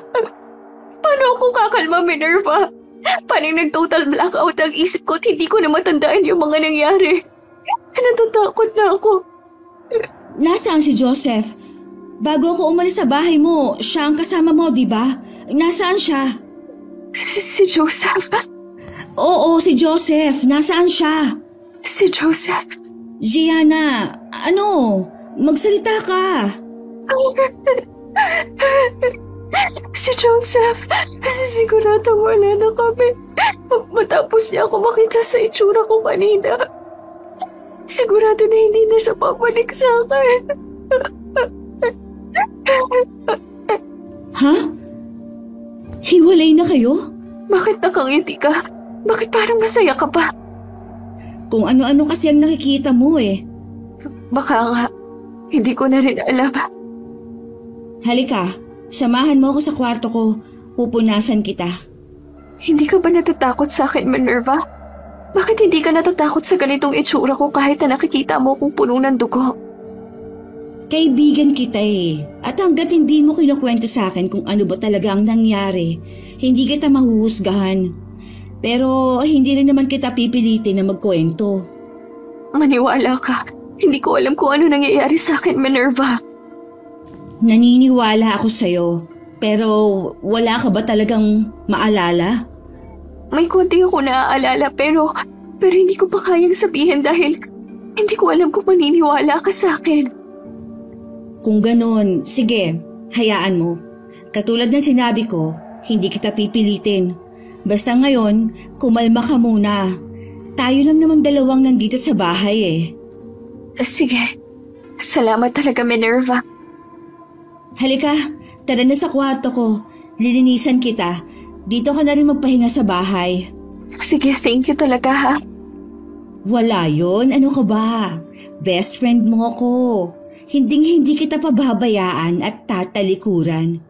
Paano ako kakalma, Minerva? Parang nag-total blackout ang isip ko at hindi ko na matandaan yung mga nangyari. Natatakot na ako. Nasaan si Joseph? Bago ako umalis sa bahay mo, siya ang kasama mo, di ba? Nasaan siya? Si Joseph? Oo, si Joseph. Nasaan siya? Si Joseph? Gianna, ano? Magsalita ka. Si Joseph, siguradong wala na kami. Matapos niya ako makita sa itsura ko kanina. Sigurado na hindi na siya babalik sa akin. Ha? Hiwalay na kayo? Bakit nakangiti ka? Bakit parang masaya ka pa? Kung ano-ano kasi ang nakikita mo eh. Baka nga, hindi ko na rin alam. Halika, samahan mo ako sa kwarto ko. Pupunasan kita. Hindi ka ba natatakot sa akin, Minerva? Bakit hindi ka natatakot sa ganitong itsura ko kahit na nakikita mo kung puno ng dugo? Kaibigan kita eh. At hanggat hindi mo kinukwento sa akin kung ano ba talaga ang nangyari, hindi kita mahuhusgahan. Pero hindi rin naman kita pipilitin na magkwento. Maniwala ka. Hindi ko alam kung ano nangyayari sa akin, Minerva. Naniniwala ako sa'yo. Pero wala ka ba talagang maalala? May konti ako naaalala pero hindi ko pa kayang sabihin dahil hindi ko alam kung maniniwala ka sa akin. Kung ganon, sige, hayaan mo. Katulad ng sinabi ko, hindi kita pipilitin. Basta ngayon, kumalma ka muna. Tayo lang naman dalawang nandito sa bahay eh. Sige, salamat talaga, Minerva. Halika, tara na sa kwarto ko. Lilinisan kita. Dito ka na rin magpahinga sa bahay. Sige, thank you talaga ha. Wala yon, ano ka ba? Best friend mo ako. Hinding-hindi kita pababayaan at tatalikuran.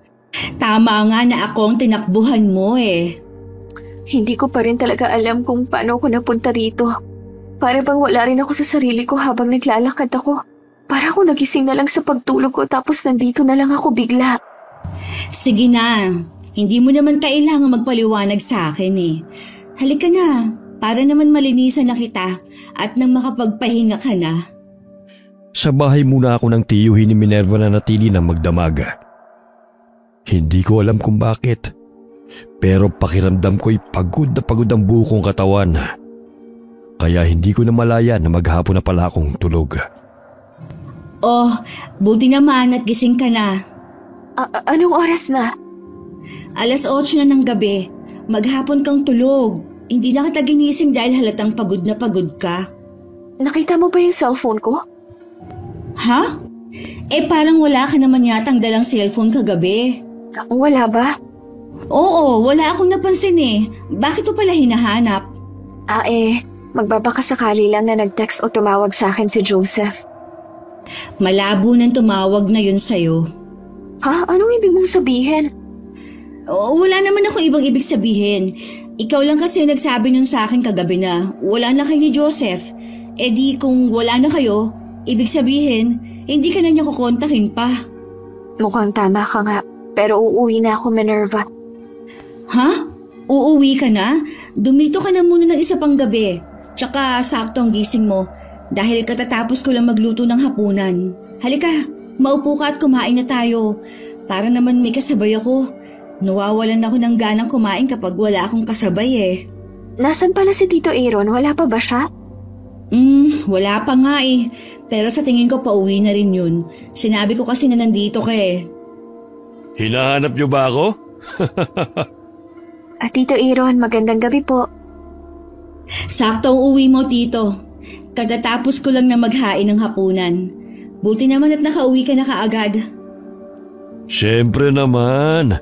Tama nga na ako ang tinakbuhan mo eh. Hindi ko pa rin talaga alam kung paano ako napunta rito. Para bang wala rin ako sa sarili ko habang naglalakad ako. Para ako nagising na lang sa pagtulog ko tapos nandito na lang ako bigla. Sige na, hindi mo naman kailangan magpaliwanag sa akin eh. Halika na, para naman malinisan na kita at nang makapagpahinga ka na. Sa bahay muna ako ng tiyuhin ni Minerva na natili ng magdamaga. Hindi ko alam kung bakit, pero pakiramdam ko'y pagod ang buo kong katawan. Kaya hindi ko na malaya na maghapon na pala akong tulog. Oh, buti naman at gising ka na. Anong oras na? 8:00 na ng gabi. Maghapon kang tulog. Hindi na kita ginising dahil halatang pagod na pagod ka. Nakita mo ba yung cellphone ko? Ha? Eh parang wala ka naman yatang dalang cellphone kagabi. Wala ba? Oo, wala akong napansin eh. Bakit mo pala hinahanap? Magbabakasakali lang na nag-text o tumawag sa akin si Joseph. Malabo nang tumawag na yun sa'yo. Ha? Anong ibig mong sabihin? Wala naman ako ibang ibig sabihin. Ikaw lang kasi nagsabi nun sa akin kagabi na wala na kayo ni Joseph. E di kung wala na kayo, ibig sabihin, hindi ka na niya kukontakin pa. Mukhang tama ka nga, pero uuwi na ako, Minerva. Ha? Uuwi ka na? Dumito ka na muna ng isa pang gabi. Tsaka sakto ang gising mo dahil katatapos ko lang magluto ng hapunan. Halika, maupo ka at kumain na tayo. Para naman may kasabay ako. Nawawalan ako ng ganang kumain kapag wala akong kasabay eh. Nasaan pala si Tito Aaron? Wala pa ba siya? Wala pa nga eh. Pero sa tingin ko pauwi na rin yun. Sinabi ko kasi na nandito ka eh. Hinahanap niyo ba ako? Tito Aaron, magandang gabi po. Sakto ang uwi mo, Tito. Katatapos ko lang na maghain ng hapunan. Buti naman at nakauwi ka na kaagad. Siyempre naman.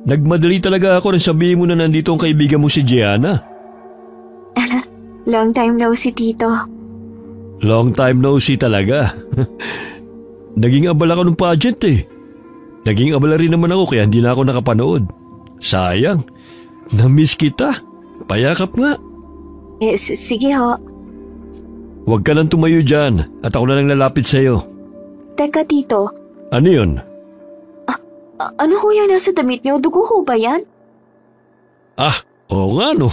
Nagmadali talaga ako na sabihin mo na nandito ang kaibigan mo si Gianna. Long time no see, Tito. Long time no see talaga. Naging abala ka ng pageant eh. Naging abala rin naman ako kaya hindi na ako nakapanood. Sayang. Na-miss kita. Payakap nga. Sige ho. Huwag ka nang tumayo dyan at ako na lang lalapit sa'yo. Teka, Tito. Ano yun? Ano ho yan nasa damit niyo? Dugo ho ba yan? Oo nga no.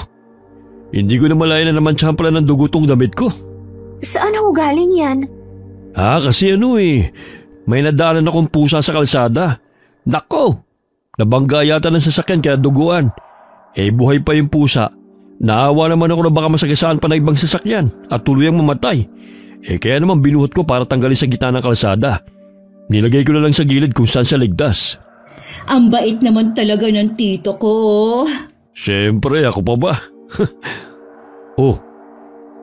Hindi ko na malaya na naman pala ng dugo tong damit ko. Saan ho galing yan? Kasi may nadaanan akong pusa sa kalsada. Nako! Nabangga yata ng sasakyan kaya duguan. Buhay pa yung pusa. Naawa naman ako na baka masagasaan pa ng ibang sasakyan at tuluyang mamatay. Kaya naman binuhat ko para tanggalin sa gitna ng kalsada. Nilagay ko na lang sa gilid kung saan siya ligtas. Ang bait naman talaga ng tito ko. Siyempre, ako pa ba?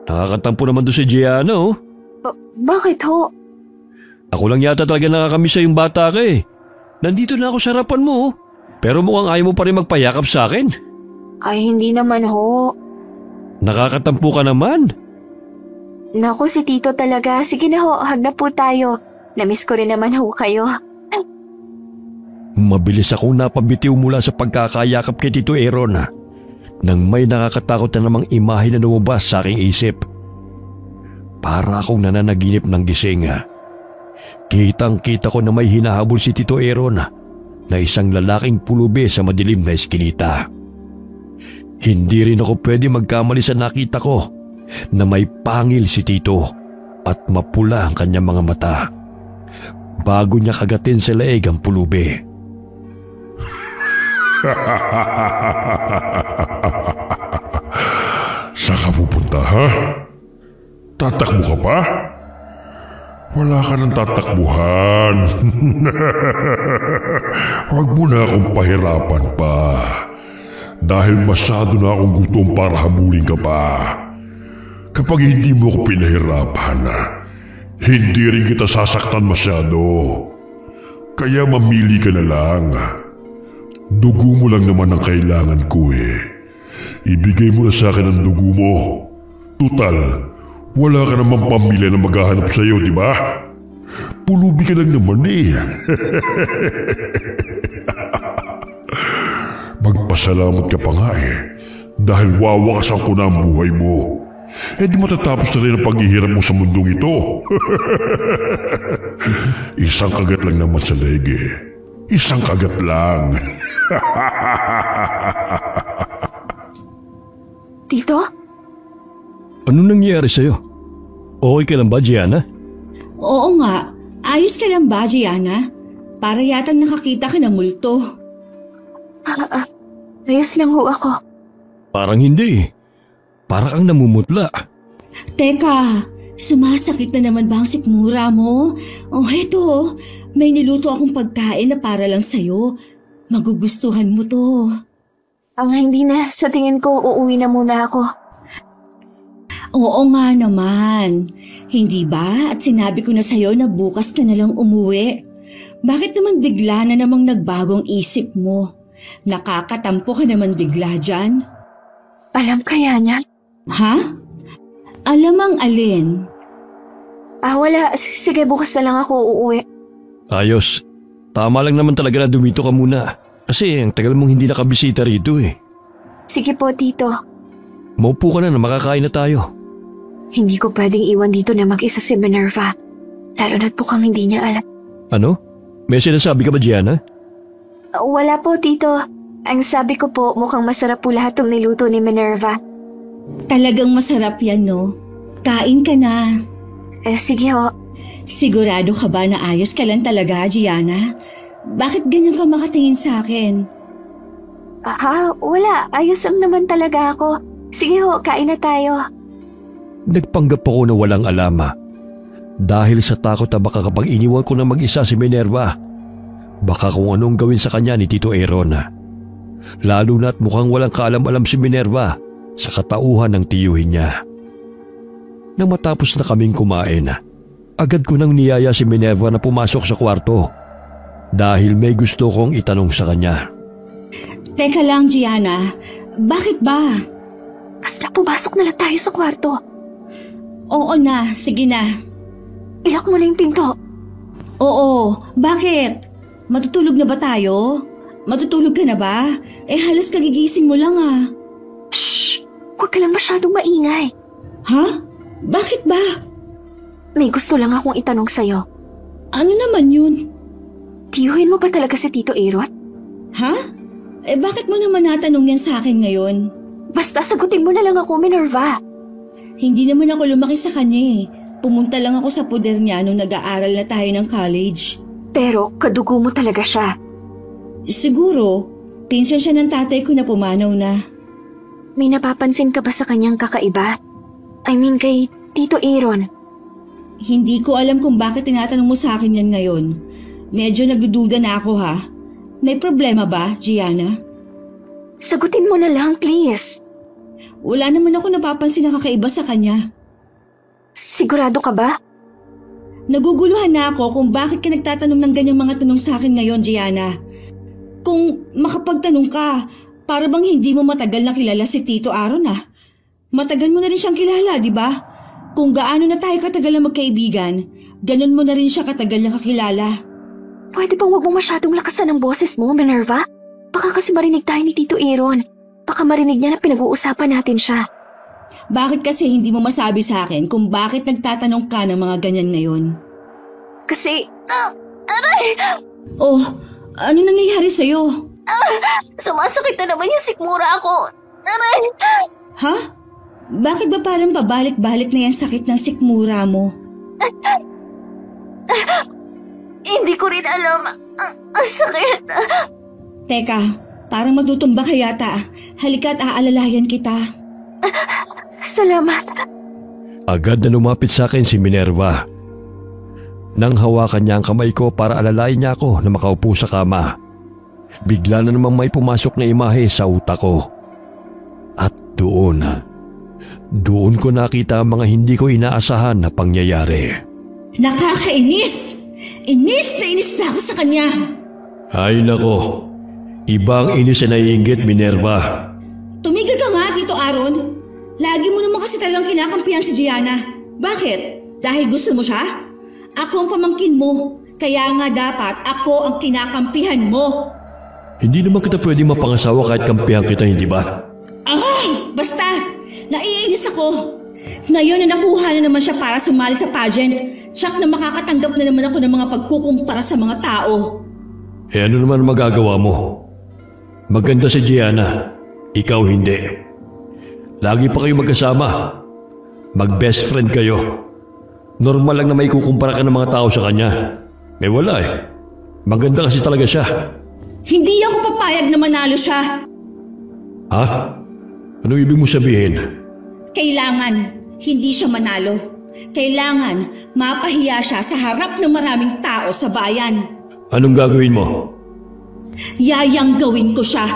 Nakakatampo naman doon si Gianna Bakit ho? Ako lang yata talaga nakakamiss sa yung bata ka Nandito na ako sa harapan mo pero mukhang ayaw mo pa rin magpayakap sa akin. Ay, hindi naman ho. Nakakatampo ka naman. Naku, si Tito talaga. Sige na ho, hug na po tayo. Namiss ko rin naman ho kayo. Mabilis akong napabitiw mula sa pagkakayakap kay Tito Aaron nang may nakakatakot na namang imahe na lumabas sa aking isip. Para akong nananaginip ng gising. Kitang-kita ko na may hinahabol si Tito Aaron na isang lalaking pulubi sa madilim na eskinita. Hindi rin ako pwede magkamali sa nakita ko na may pangil si Tito at mapula ang kanyang mga mata bago niya kagatin sa leeg ang pulubi. Saan ka pupunta, ha? Tatakbo ka pa? Wala ka ng tatakbuhan. Huwag mo na akong pahirapan pa. Dahil masyado na akong gutom para habulin ka pa. Kapag hindi mo ako pinahirapan, hindi rin kita sasaktan masyado. Kaya mamili ka na lang. Dugo mo lang naman ang kailangan ko Ibigay mo na sa akin ang dugo mo. Tutal, wala ka namang pamilya na maghahanap sa iyo, di ba? Pulubi ka lang naman Magpasalamat ka pa nga dahil wawakasan ko na ang buhay mo. Di matatapos na rin ang paghihirap mo sa mundong ito. Isang kagat lang naman sa leeg Isang kagat lang. Tito? Anong nangyari sa'yo? Okay ka lang ba, Gianna? Oo nga. Ayos ka lang ba, Gianna? Para yata nakakita ka ng multo. Ayos lang ho ako. Parang hindi Para kang namumutla. Teka, sumasakit na naman ba ang sikmura mo? Heto, may niluto akong pagkain na para lang sa'yo. Magugustuhan mo to. Hindi na. Sa tingin ko, uuwi na muna ako. Oo nga naman. Hindi ba? At sinabi ko na sa'yo na bukas ka na lang umuwi. Bakit naman bigla na namang nagbagong isip mo? Nakakatampo ka naman bigla dyan. Alam kaya niya? Ha? Alam ang alin? Wala. Sige, bukas na lang ako uuwi. Ayos. Tama lang naman talaga na dumito ka muna. Kasi ang tagal mong hindi nakabisita rito Sige po, Tito. Maupo ka na makakain na tayo. Hindi ko pwedeng iwan dito na mag-isa si Minerva. Lalo na't mukhang hindi niya alam. Ano? May sinasabi ka ba, Gianna? Wala po, Tito. Ang sabi ko po, mukhang masarap po lahat ng niluto ni Minerva. Talagang masarap yan, no? Kain ka na. Sige ho. Sigurado ka ba na ayos ka lang talaga, Gianna? Bakit ganyan ka makatingin sa akin? Wala. Ayos lang naman talaga ako. Sige ho, kain na tayo. Nagpanggap ako na walang alama. Dahil sa takot na baka kapag iniwan ko na mag-isa si Minerva, baka kung anong gawin sa kanya ni Tito Aaron. Lalo na't mukhang walang kaalam-alam si Minerva sa katauhan ng tiyuhin niya. Nang matapos na kaming kumain, agad ko nang niyaya si Minerva na pumasok sa kwarto dahil may gusto kong itanong sa kanya. Teka lang, Gianna. Bakit ba? Basta pumasok na lang tayo sa kwarto. Oo na, sige na. Ilak mo na yung pinto. Oo, bakit? Matutulog na ba tayo? Matutulog ka na ba? Halos kagigising mo lang Shh! Huwag ka lang masyadong maingay. Ha? Bakit ba? May gusto lang akong itanong sa'yo. Ano naman yun? Tiyuhin mo ba talaga si Tito Aaron? Ha? Bakit mo naman natanong yan sa akin ngayon? Basta sagutin mo na lang ako, Minerva. Hindi naman ako lumaki sa kanya eh. Pumunta lang ako sa poder niya nung nag-aaral na tayo ng college. Pero kadugo mo talaga siya. Siguro, pinsan siya ng tatay ko na pumanaw na. May napapansin ka ba sa kanyang kakaiba? I mean kay Tito Aaron. Hindi ko alam kung bakit tinatanong mo sa akin yan ngayon. Medyo nagdududa na ako ha. May problema ba, Gianna? Sagutin mo na lang, please. Wala naman ako napapansin na kakaiba sa kanya. Sigurado ka ba? Naguguluhan na ako kung bakit ka nagtatanong ng ganyang mga tanong sa akin ngayon, Gianna. Kung makapagtanong ka, para bang hindi mo matagal na kilala si Tito Aaron ah. Matagal mo na rin siyang kilala, di ba? Kung gaano na tayo katagal na magkaibigan, ganun mo na rin siya katagal na kakilala. Pwede bang wag mo masyadong lakasan ang boses mo, Minerva? Baka kasi marinig tayo ni Tito Aaron. Baka marinig niya na pinag-uusapan natin siya. Bakit kasi hindi mo masabi sa akin kung bakit nagtatanong ka ng mga ganyan ngayon? Kasi... aray! Oh, ano nangyayari sa'yo? Sumasakit na naman yung sikmura ako. Aray! Ha? Bakit ba parang pabalik-balik na yung sakit ng sikmura mo? Hindi ko rin alam. Ang sakit. Teka, parang magtutumba ka yata. Halika't aalalayan kita. Salamat. Agad na lumapit sa akin si Minerva. Nang hawakan niya ang kamay ko para alalayan niya ako na makaupo sa kama, bigla na namang may pumasok na imahe sa utak ko. At doon ko nakita ang mga hindi ko inaasahan na pangyayari. Nakakainis! Inis na ako sa kanya! Ay nako, ibang inis na naiinggit, Minerva. Tumigil ka nga dito, Aaron. Lagi mo naman kasi talagang kinakampihan si Gianna. Bakit? Dahil gusto mo siya? Ako ang pamangkin mo, kaya nga dapat ako ang kinakampihan mo. Hindi naman kita pwedeng mapangasawa kahit kampihan kita, hindi ba? Basta, naiinis ako. Ngayon na nakuha na naman siya para sumali sa pageant, tsak na makakatanggap na naman ako ng mga pagkukumpara sa mga tao. Ano naman magagawa mo? Maganda si Gianna, ikaw hindi. Lagi pa kayo magkasama. Mag-best friend kayo. Normal lang na may kukumpara ka ng mga tao sa kanya. May wala eh. Maganda kasi talaga siya. Hindi ako papayag na manalo siya. Ha? Ano ibig mo sabihin? Kailangan hindi siya manalo. Kailangan mapahiya siya sa harap ng maraming tao sa bayan. Anong gagawin mo? Yayang gawin ko siya.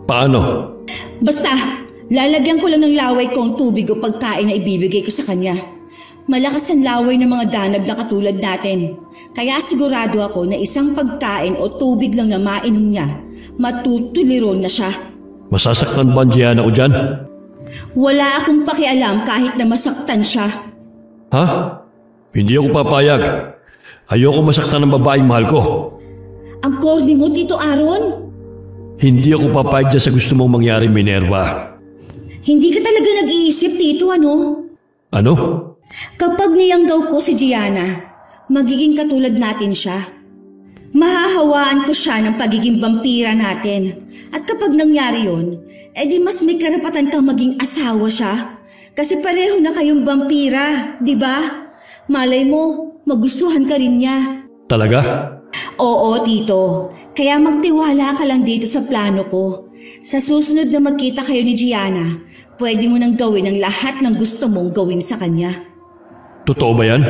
Paano? Basta, lalagyan ko lang ng laway ko ang tubig o pagkain na ibibigay ko sa kanya. Malakas ang laway ng mga danag na katulad natin. Kaya sigurado ako na isang pagkain o tubig lang na mainom niya, matutuliro na siya. Masasaktan ba ang Gianna ko dyan? Wala akong pakialam kahit na masaktan siya. Ha? Hindi ako papayag. Ayoko masaktan ng babaeng mahal ko. Ang corny mo, Tito Aaron? Hindi ako papayag dyan sa gusto mong mangyari, Minerva. Hindi ka talaga nag-iisip, Tito, ano? Ano? Kapag niyanggaw ko si Gianna, magiging katulad natin siya. Mahahawaan ko siya ng pagiging vampira natin. At kapag nangyari yun, edi mas may karapatan kang maging asawa siya. Kasi pareho na kayong vampira, di ba? Malay mo, magustuhan ka rin niya. Talaga? Oo, Tito. Kaya magtiwala ka lang dito sa plano ko. Sa susunod na magkita kayo ni Gianna, pwede mo nang gawin ang lahat ng gusto mong gawin sa kanya. Totoo ba yan?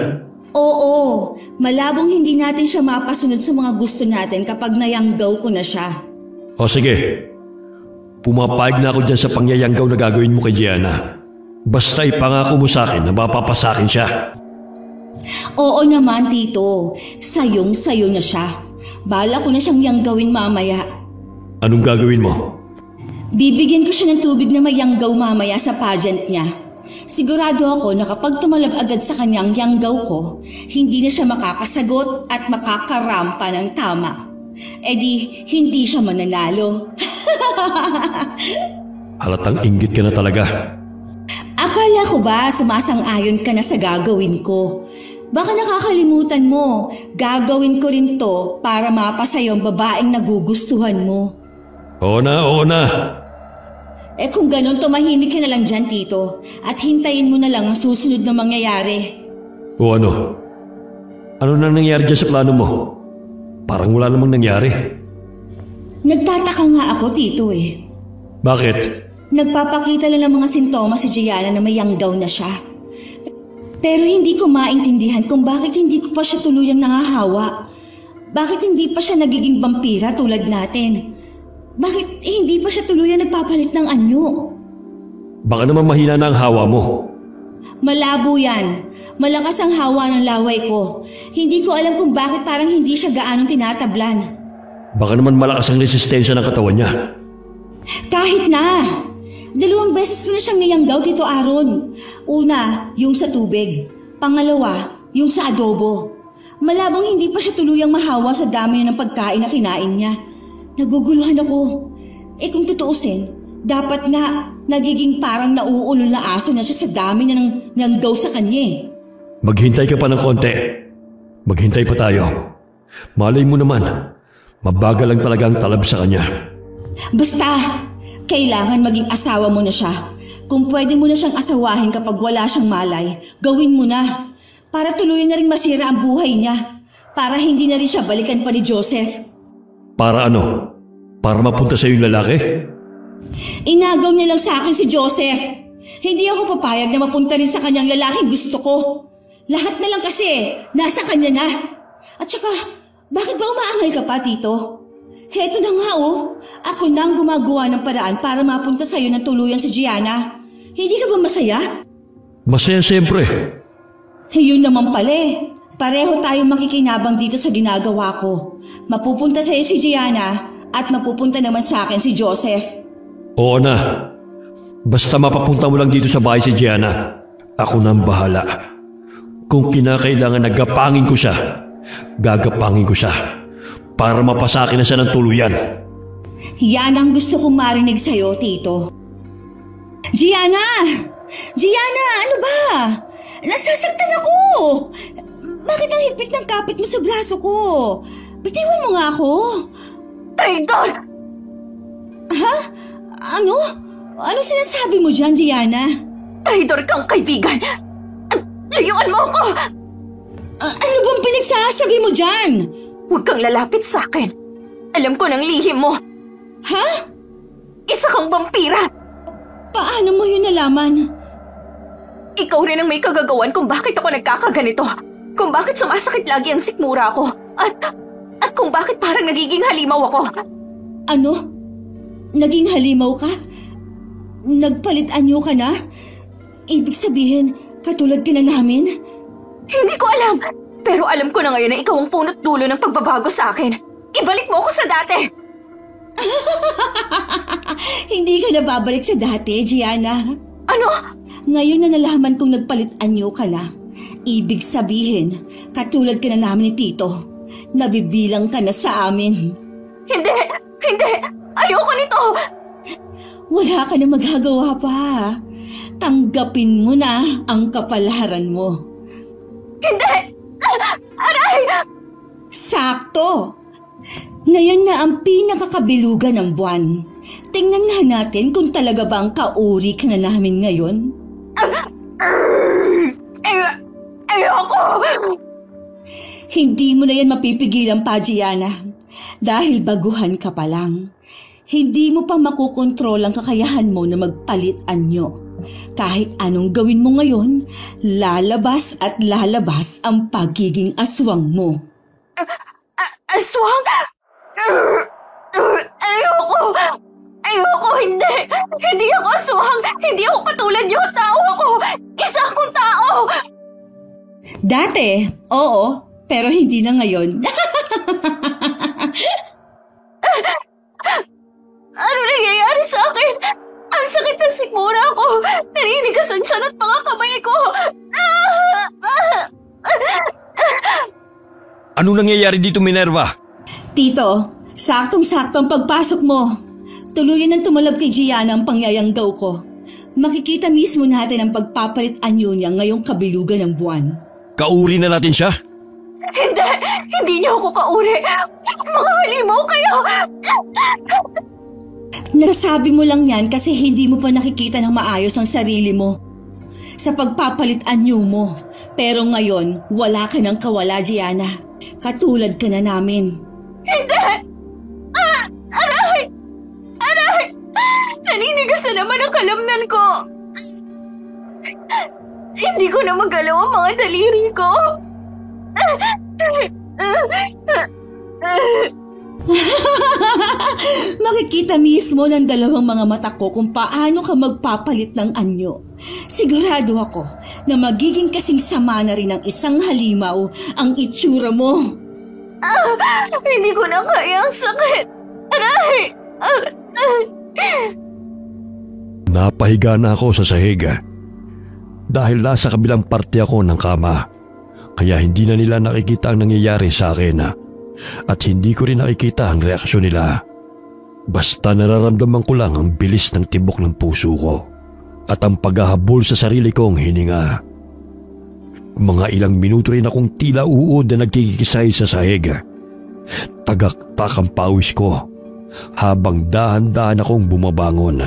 Oo, malabong hindi natin siya mapasunod sa mga gusto natin kapag nayanggaw ko na siya. O sige, pumapayag na ako dyan sa pangyayanggaw na gagawin mo kay Gianna. Basta ipangako mo sa akin na mapapasakin siya. Oo naman, Tito. Sayong-sayo na siya. Bala ko na siyang yanggawin mamaya. Anong gagawin mo? Bibigyan ko siya ng tubig na mayanggaw mamaya sa pageant niya. Sigurado ako na kapag tumalab agad sa kanyang yanggaw ko, hindi na siya makakasagot at makakarampa ng tama. E di, hindi siya mananalo. Halatang inggit ka na talaga. Akala ko ba sumasang-ayon ka na sa gagawin ko? Baka nakakalimutan mo, gagawin ko rin to para mapasa'yo ang babaeng nagugustuhan mo. Oo na. Kung ganon, tumahimik ka na lang dyan, Tito, at hintayin mo na lang ang susunod na mangyayari. O ano? Ano na nangyari dyan sa plano mo? Parang wala namang nangyari. Nagtataka nga ako, Tito Bakit? Nagpapakita lang ng mga sintomas si Gianna na may young down na siya. Pero hindi ko maintindihan kung bakit hindi ko pa siya tuluyang nangahawa. Bakit hindi pa siya nagiging vampira tulad natin? Bakit hindi pa siya tuluyang nagpapalit ng anyo? Baka naman mahina na ang hawa mo. Malabo yan. Malakas ang hawa ng laway ko. Hindi ko alam kung bakit parang hindi siya gaanong tinatablan. Baka naman malakas ang resistensya ng katawan niya. Kahit na! 2 beses ko na siyang niyanggaw, Tito Aaron. Una, yung sa tubig. Pangalawa, yung sa adobo. Malabong hindi pa siya tuluyang mahawa sa dami ng pagkain na kinain niya. Naguguluhan ako. Kung tutuusin, dapat nga nagiging parang nauulol na aso na siya sa dami na ng niyanggaw sa kanya. Maghintay ka pa ng konti. Maghintay pa tayo. Malay mo naman, mabagal lang talaga ang talab sa kanya. Basta, kailangan maging asawa mo na siya. Kung pwede mo na siyang asawahin kapag wala siyang malay, gawin mo na. Para tuluyan na rin masira ang buhay niya. Para hindi na rin siya balikan pa ni Joseph. Para ano? Para mapunta sa yung lalaki? Inagaw niya lang sa akin si Joseph. Hindi ako papayag na mapunta rin sa kanyang lalaking gusto ko. Lahat na lang kasi, nasa kanya na. At saka, bakit ba umaangal ka pa, Tito? Heto na nga ako na ang gumagawa ng paraan para mapunta sa'yo ng tuluyan si Gianna. Hindi ka ba masaya? Masaya siyempre. Yun naman pala. Pareho tayo makikinabang dito sa ginagawa ko. Mapupunta sa'yo si Gianna at mapupunta naman sa akin si Joseph. Oo na. Basta mapapunta mo lang dito sa bahay si Gianna. Ako na ang bahala. Kung kinakailangan nagapangin ko siya, gagapangin ko siya. Para mapasakin na siya ng tuluyan. Yan ang gusto kong marinig sa'yo, Tito. Gianna! Gianna, ano ba? Nasasaktan ako! Bakit ang higpit ng kapit mo sa braso ko? Bitiwan mo nga ako. Traitor! Ha? Ano? Ano sinasabi mo dyan, Gianna? Traitor kang kaibigan! Layuan mo ako! Ano bang pinagsasabi mo dyan? Huwag kang lalapit sa akin. Alam ko ng lihim mo. Ha? Isa kang vampira. Paano mo yun nalaman? Ikaw rin ang may kagagawan kung bakit ako nagkakaganito. Kung bakit sumasakit lagi ang sikmura ko. At kung bakit parang nagiging halimaw ako. Ano? Naging halimaw ka? Nagpalit anyo ka na? Ibig sabihin, katulad ka na namin? Hindi ko alam. Pero alam ko na ngayon na ikaw ang punot dulo ng pagbabago sa akin. Ibalik mo ako sa dati! Hindi ka na babalik sa dati, Gianna. Ano? Ngayon na nalaman kong nagpalit anyo ka na. Ibig sabihin, katulad ka na namin ni Tito. Nabibilang ka na sa amin. Hindi! Ayoko nito! Wala ka na magagawa pa. Tanggapin mo na ang kapalaran mo. Hindi! Aray! Sakto! Ngayon na ang pinakakabilugan ng buwan. Tingnan nga natin kung talaga ba ang kauri ka na namin ngayon. Ayoko! Hindi mo na yan mapipigilan pa, Gianna. Dahil baguhan ka pa lang. Hindi mo pa makukontrol ang kakayahan mo na magpalit anyo. Kahit anong gawin mo ngayon, lalabas at lalabas ang pagiging aswang mo. Aswang? Ayoko, hindi! Hindi ako aswang! Hindi ako katulad niyo! Tao ako! Isa akong tao! Dati, oo, pero hindi na ngayon. Ano nangyayari sa akin? Ang sakit na sikmura ko! Naninigas ang tiyan at mga kamay ko! Ano nangyayari dito, Minerva? Tito, saktong-sakto ang pagpasok mo. Tuluyan ng tumalab kay Gianna ang pangyayanggaw ko. Makikita mismo natin ang pagpapalit anyo niya ngayong kabilugan ng buwan. Kauri na natin siya? Hindi! Hindi niyo ako kauri! Mga halimaw kayo! Nasabi mo lang yan kasi hindi mo pa nakikita ng maayos ang sarili mo. Sa pagpapalit anyo mo. Pero ngayon, wala ka ng kawala, Gianna. Katulad ka na namin. Hindi! Aray! Aray! Naninigas na naman ang kalamnan ko! Hindi ko na magalaw ang mga daliri ko! Makikita mismo ng dalawang mga mata ko kung paano ka magpapalit ng anyo. Sigurado ako na magiging kasing sama na rin ng isang halimaw ang itsura mo. Hindi ko na kaya ang sakit! Aray! Napahiga na ako sa sahig dahil nasa kabilang parte ako ng kama. Kaya hindi na nila nakikita ang nangyayari sa akin at hindi ko rin nakikita ang reaksyon nila. Basta nararamdaman ko lang ang bilis ng tibok ng puso ko at ang paghahabol sa sarili kong hininga. Mga ilang minuto rin akong tila uod na nagkikisay sa sahig. Tagaktak ang pawis ko habang dahan-dahan akong bumabangon.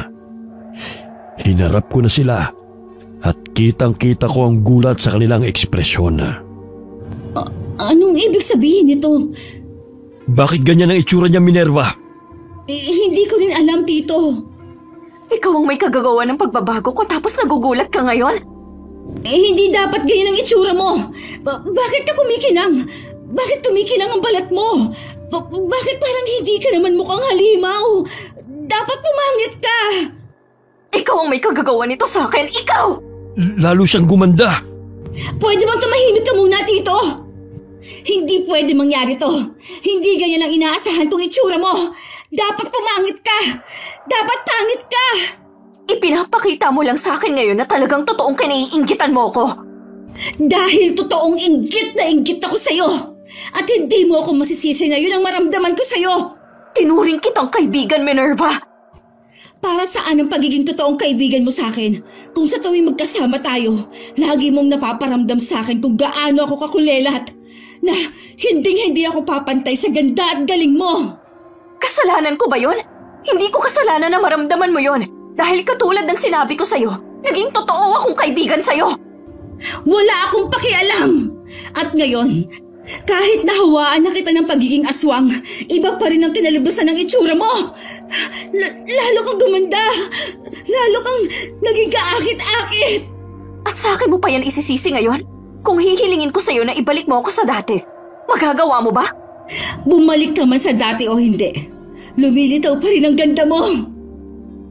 Hinarap ko na sila at kitang-kita ko ang gulat sa kanilang ekspresyon. Anong ibig sabihin nito? Bakit ganyan ang itsura niya, Minerva? Hindi ko rin alam, Tito. Ikaw ang may kagagawa ng pagbabago ko tapos nagugulat ka ngayon? Hindi dapat ganyan ang itsura mo. Bakit ka kumikinang? Bakit kumikinang ang balat mo? Bakit parang hindi ka naman mukhang halimaw? Dapat pumangit ka. Ikaw ang may kagagawa nito sa akin, ikaw! Lalo siyang gumanda. Pwede bang tumahimik ka muna, Tito? Hindi pwede mangyari to. Hindi ganyan ang inaasahan tong itsura mo. Dapat pumangit ka. Dapat pangit ka. Ipinapakita mo lang sa akin ngayon na talagang totoong kinaiinggitan mo ko. Dahil totoong inggit na inggit ako sa'yo. At hindi mo ako masisisi ngayon ang maramdaman ko sa'yo. Tinuring kitang kaibigan, Minerva. Para saan ang pagiging totoong kaibigan mo sa akin? Kung sa tuwing magkasama tayo, lagi mong napaparamdam sa akin kung gaano ako kakulelat. Na hindi ako papantay sa ganda at galing mo. Kasalanan ko ba yon? Hindi ko kasalanan na maramdaman mo yon. Dahil katulad ng sinabi ko sa'yo, naging totoo akong kaibigan sa'yo. Wala akong pakialam. At ngayon, kahit nahawaan na kita ng pagiging aswang, iba pa rin ang kinalibusan ng itsura mo. Lalo kang gumanda. Lalo kang naging kaakit-akit. At sa akin mo pa yan isisisi ngayon? Kung hihilingin ko sa'yo na ibalik mo ako sa dati, magagawa mo ba? Bumalik ka man sa dati o hindi, lumilitaw pa rin ang ganda mo.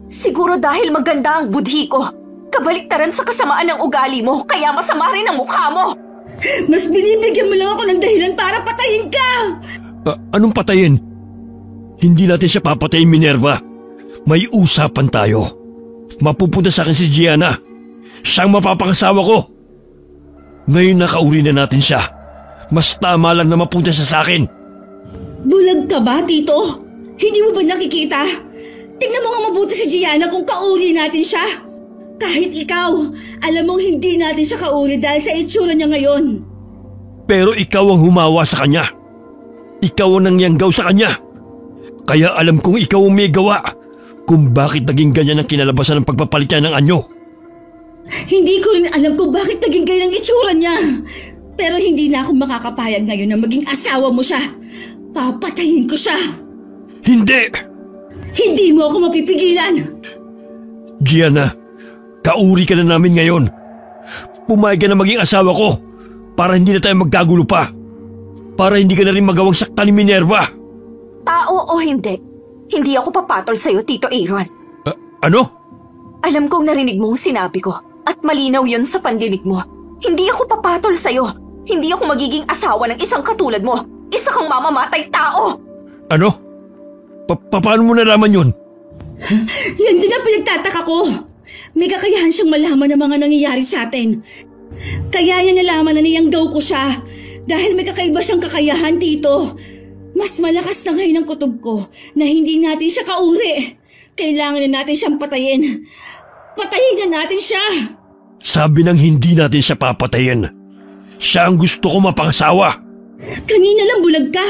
Siguro dahil maganda ang budhi ko. Kabaliktaran sa kasamaan ng ugali mo, kaya masama rin ang mukha mo. Mas binibigyan mo lang ako ng dahilan para patayin ka. Anong patayin? Hindi natin siya papatayin, Minerva. May usapan tayo. Mapupunta sa akin si Gianna. Siyang mapapangasawa ko. Ngayon nakauri na natin siya. Mas tama lang na mapunta siya sa akin. Bulag ka ba, Tito? Hindi mo ba nakikita? Tingnan mo nga mabuti si Gianna kung kauri natin siya. Kahit ikaw, alam mong hindi natin siya kauri dahil sa itsura niya ngayon. Pero ikaw ang humawa sa kanya. Ikaw ang nangyanggaw sa kanya. Kaya alam kong ikaw ang may gawa kung bakit naging ganyan ang kinalabasan ng pagpapalit niya ng anyo. Hindi ko rin alam kung bakit naging ganyan ang itsura niya. Pero hindi na ako makakapayag ngayon na maging asawa mo siya. Papatayin ko siya. Hindi! Hindi mo ako mapipigilan. Gianna, kauri ka na namin ngayon. Pumayag ka na maging asawa ko para hindi na tayo magkagulo pa. Para hindi ka na rin magawang saktan ni Minerva. Tao o hindi, hindi ako papatol sa'yo, Tito Aaron. Ano? Alam kong narinig mo ang sinabi ko at malinaw yon sa pandinig mo. Hindi ako papatol sa'yo. Hindi ako magiging asawa ng isang katulad mo. Isa kang mamamatay tao. Ano? Paano mo nalaman yun? Yan din ang pinagtataka ko. May kakayahan siyang malaman ng mga nangyayari sa atin. Kaya niya nalaman na niyanggaw ko siya. Dahil may kakaiba siyang kakayahan, Tito. Mas malakas na ngayon ang kutob ko na hindi natin siya kauri. Kailangan na natin siyang patayin. Patayin na natin siya. Sabi nang hindi natin siya papatayin. Siya ang gusto ko mapangasawa. Kanina lang bulag ka.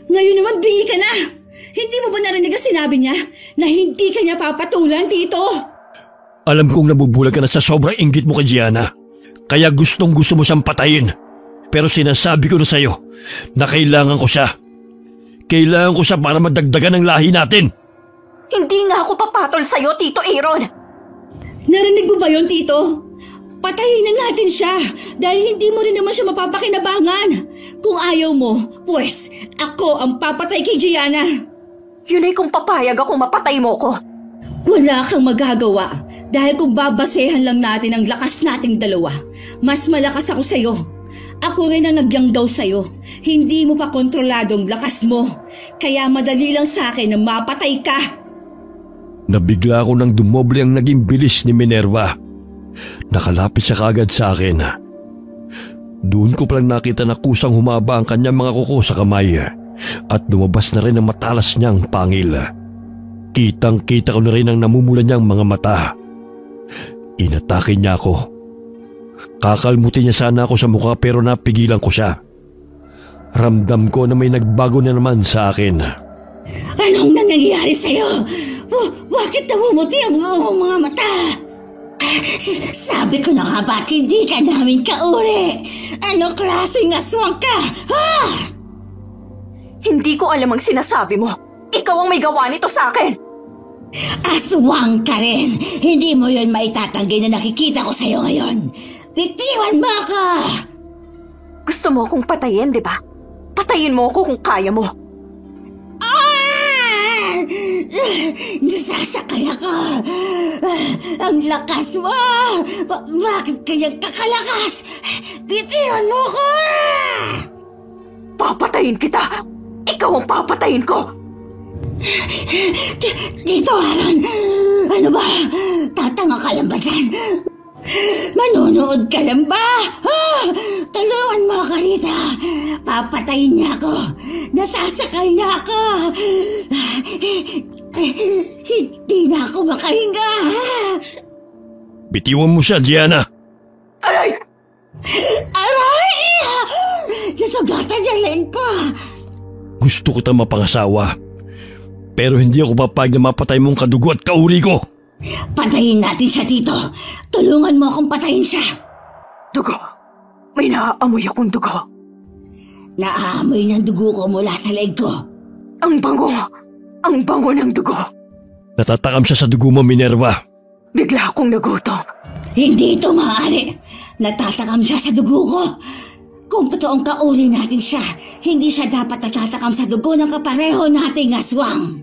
Ngayon naman bingi ka na. Hindi mo ba narinig ang sinabi niya na hindi ka niya papatulan, Tito? Alam kong nabubulag ka na sa sobrang inggit mo kay Gianna. Kaya gustong gusto mo siyang patayin. Pero sinasabi ko na sa'yo na kailangan ko siya. Kailangan ko siya para madagdagan ang lahi natin. Hindi nga ako papatol sa'yo, Tito Aaron. Narinig mo ba yon, Tito? Patayin na natin siya dahil hindi mo rin naman siya mapapakinabangan. Kung ayaw mo, pues ako ang papatay kay Gianna. Yun ay kung papayag ako mapatay mo ko. Wala kang magagawa dahil kung babasehan lang natin ang lakas nating dalawa, mas malakas ako sa'yo. Ako rin ang nagyanggaw sa'yo. Hindi mo pa kontrolado ang lakas mo. Kaya madali lang sa akin na mapatay ka. Nabigla ako nang dumoble ang naging bilis ni Minerva. Nakalapit siya kaagad sa akin. Doon ko palang nakita na kusang humaba ang kanyang mga kuko sa kamay at lumabas na rin ang matalas niyang pangil. Kitang-kita ko na rin ang namumula niyang mga mata. Inatake niya ako. Kakalmutin niya sana ako sa mukha pero napigilan ko siya. Ramdam ko na may nagbago na naman sa akin. Anong nangyayari sa'yo? Bakit namumuti ang mga mata? Sabi ko na nga ba't hindi ka namin kauri? Ano klaseng aswang ka? Ha? Hindi ko alam ang sinasabi mo. Ikaw ang may gawa nito sa akin. Aswang ka rin. Hindi mo yun maitatanggi na nakikita ko sa'yo ngayon. Bitiwan mo ako! Gusto mo akong patayin, di ba? Patayin mo ako kung kaya mo. Nasasakal ako. Ang lakas mo. Bakit kayang kakalakas? Bitiwan mo ko! Papatayin kita. Ikaw ang papatayin ko. Tito Aaron, ano ba? Tatanga ka lang ba dyan? Manunood ka lang ba? Tulungan mo ako rito. Papatayin niya ako. Nasasakal niya ako. Hindi na ako makahinga. Bitiwan mo siya, Gianna. Aray! Aray! Nasugatan niya leg ko. Gusto ko tayong mapangasawa. Pero hindi ako papayag na mapatay mong kadugo at kauri ko. Patayin natin siya, Tito. Tulungan mo akong patayin siya. Dugo. May naaamoy akong dugo. Naaamoy ng dugo ko mula sa leg ko. Ang bango. Ang bango ng dugo. Natatakam siya sa dugo mo, Minerva. Bigla akong nagutom. Hindi ito maaari. Natatakam siya sa dugo ko. Kung totoong kauri natin siya, hindi siya dapat natatakam sa dugo ng kapareho nating aswang.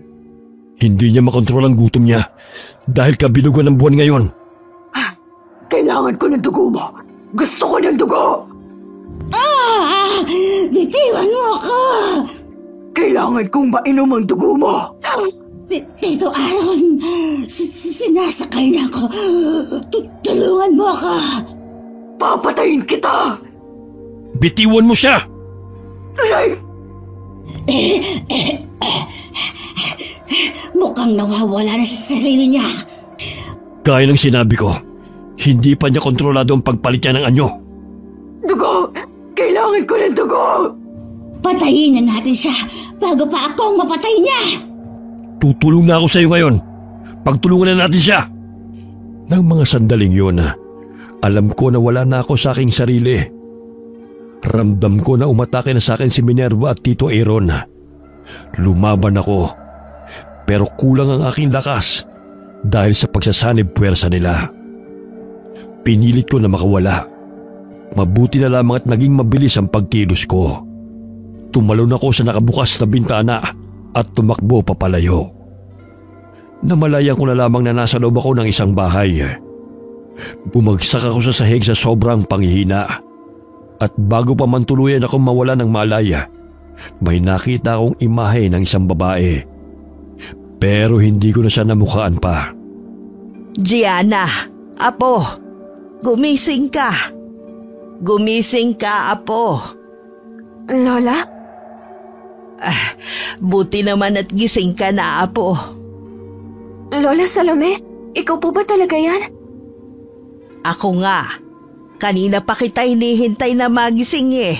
Hindi niya makontrol ang gutom niya dahil kabilugan ng buwan ngayon. Kailangan ko ng dugo mo. Gusto ko ng dugo. Bitiwan mo ako! Kailangan kong mainom ang dugo mo. Tito Aaron, sinasakal na ako. Tulungan mo ako. Papatayin kita. Bitiwan mo siya! Aray! Mukhang nawawala na sa sarili niya. Gaya ng sinabi ko, hindi pa niya kontrolado ang pagpalit niya ng anyo. Dugo! Kailangan ko ng dugo! Patayin na natin siya bago pa ako ang mapatay niya. Tutulong na ako sa iyo ngayon. Pagtulungan na natin siya. Nang mga sandaling yun, alam ko na wala na ako sa aking sarili. Ramdam ko na umatake na sa akin si Minerva at Tito Aaron. Lumaban ako, pero kulang ang aking lakas dahil sa pagsasanib puwersa nila. Pinilit ko na makawala. Mabuti na lamang at naging mabilis ang pagkilos ko. Tumalon ako sa nakabukas na bintana at tumakbo papalayo. Namalayan ko na lamang na nasa loob ako ng isang bahay. Bumagsak ako sa sahig sa sobrang panghihina. At bago pa man tuluyan akong mawala ng malaya, may nakita akong imahe ng isang babae. Pero hindi ko na siya namukhaan pa. Gianna, apo, gumising ka. Gumising ka, apo. Lola? Buti naman at gising ka na, apo. Lola Salome, ikaw po ba talaga yan? Ako nga. Kanina pa kita hinihintay na magising eh.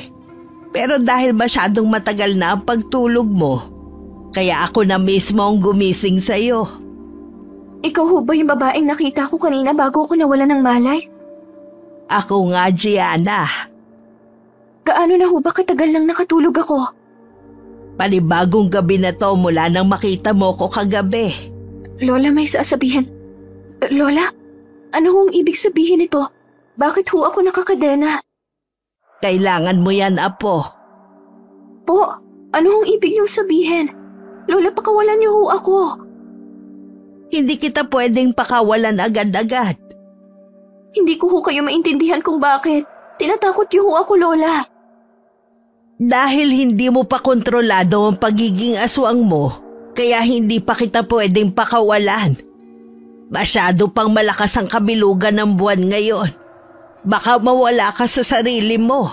Pero dahil masyadong matagal na ang pagtulog mo, kaya ako na mismo ang gumising sa'yo. Ikaw ho ba yung babaeng nakita ko kanina bago ako nawala ng malay? Ako nga, Gianna. Gaano na ho ba katagal nang nakatulog ako? Panibagong gabi na to mula nang makita mo ko kagabi. Lola, may sasabihin. Lola, ano hong ibig sabihin ito? Bakit ho ako nakakadena? Kailangan mo yan, Apo. Po, ano hong ibig niyong sabihin? Lola, pakawalan niyo ho ako. Hindi kita pwedeng pakawalan agad-agad. Hindi ko ho kayo maintindihan kung bakit. Tinatakot niyo ho ako, Lola. Dahil hindi mo pa kontrolado ang pagiging aswang mo, kaya hindi pa kita pwedeng pakawalan. Masyado pang malakas ang kabilugan ng buwan ngayon. Baka mawala ka sa sarili mo.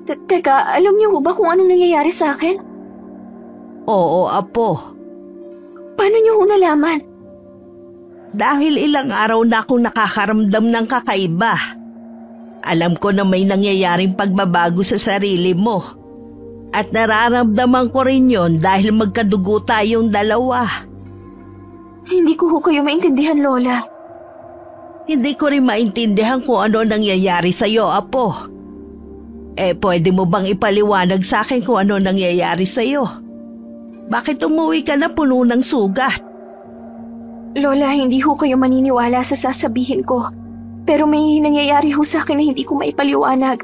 Teka, alam niyo ba kung anong nangyayari sa akin? Oo, Apo. Paano niyo ho nalaman? Dahil ilang araw na akong nakakaramdam ng kakaiba. Alam ko na may nangyayaring pagbabago sa sarili mo. At nararamdaman ko rin yon dahil magkadugo tayong dalawa. Hindi ko ho kayo maintindihan, Lola. Hindi ko rin maintindihan kung ano nangyayari sa'yo, Apo. Pwede mo bang ipaliwanag sa akin kung ano nangyayari sa'yo? Bakit umuwi ka na puno ng sugat? Lola, hindi ho kayo maniniwala sa sasabihin ko. Pero may nangyayari ho sa akin na hindi ko maipaliwanag.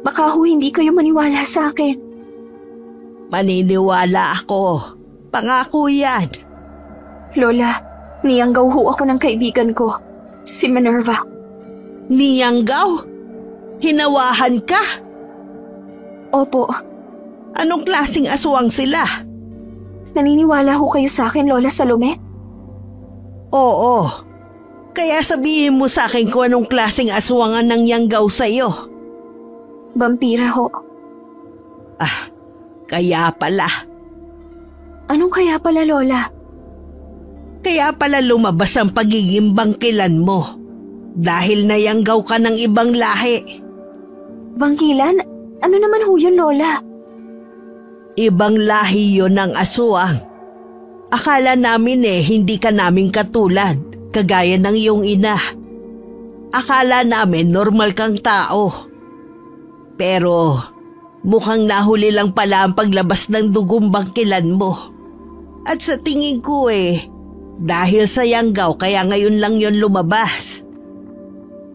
Baka ho hindi kayo maniwala sa akin. Maniniwala ako. Pangako yan. Lola, niyanggaw ho ako ng kaibigan ko, si Minerva. Niyanggaw? Hinawahan ka? Opo. Anong klaseng aswang sila? Naniniwala ho kayo sa akin, Lola Salome? Oo. Kaya sabihin mo sa akin kung anong klaseng aswang ang nangyanggaw sa'yo. Vampira ho. Kaya pala. Anong kaya pala, Lola? Kaya pala lumabas ang pagiging bangkilan mo. Dahil nayanggaw ka ng ibang lahi. Bangkilan? Ano naman ho yun, Lola? Ibang lahi yun ng aswang. Akala namin hindi ka namin katulad, kagaya ng iyong ina. Akala namin normal kang tao. Pero mukhang nahuli lang pala ang paglabas ng dugong bangkilan mo. At sa tingin ko dahil sa yanggaw kaya ngayon lang yon lumabas.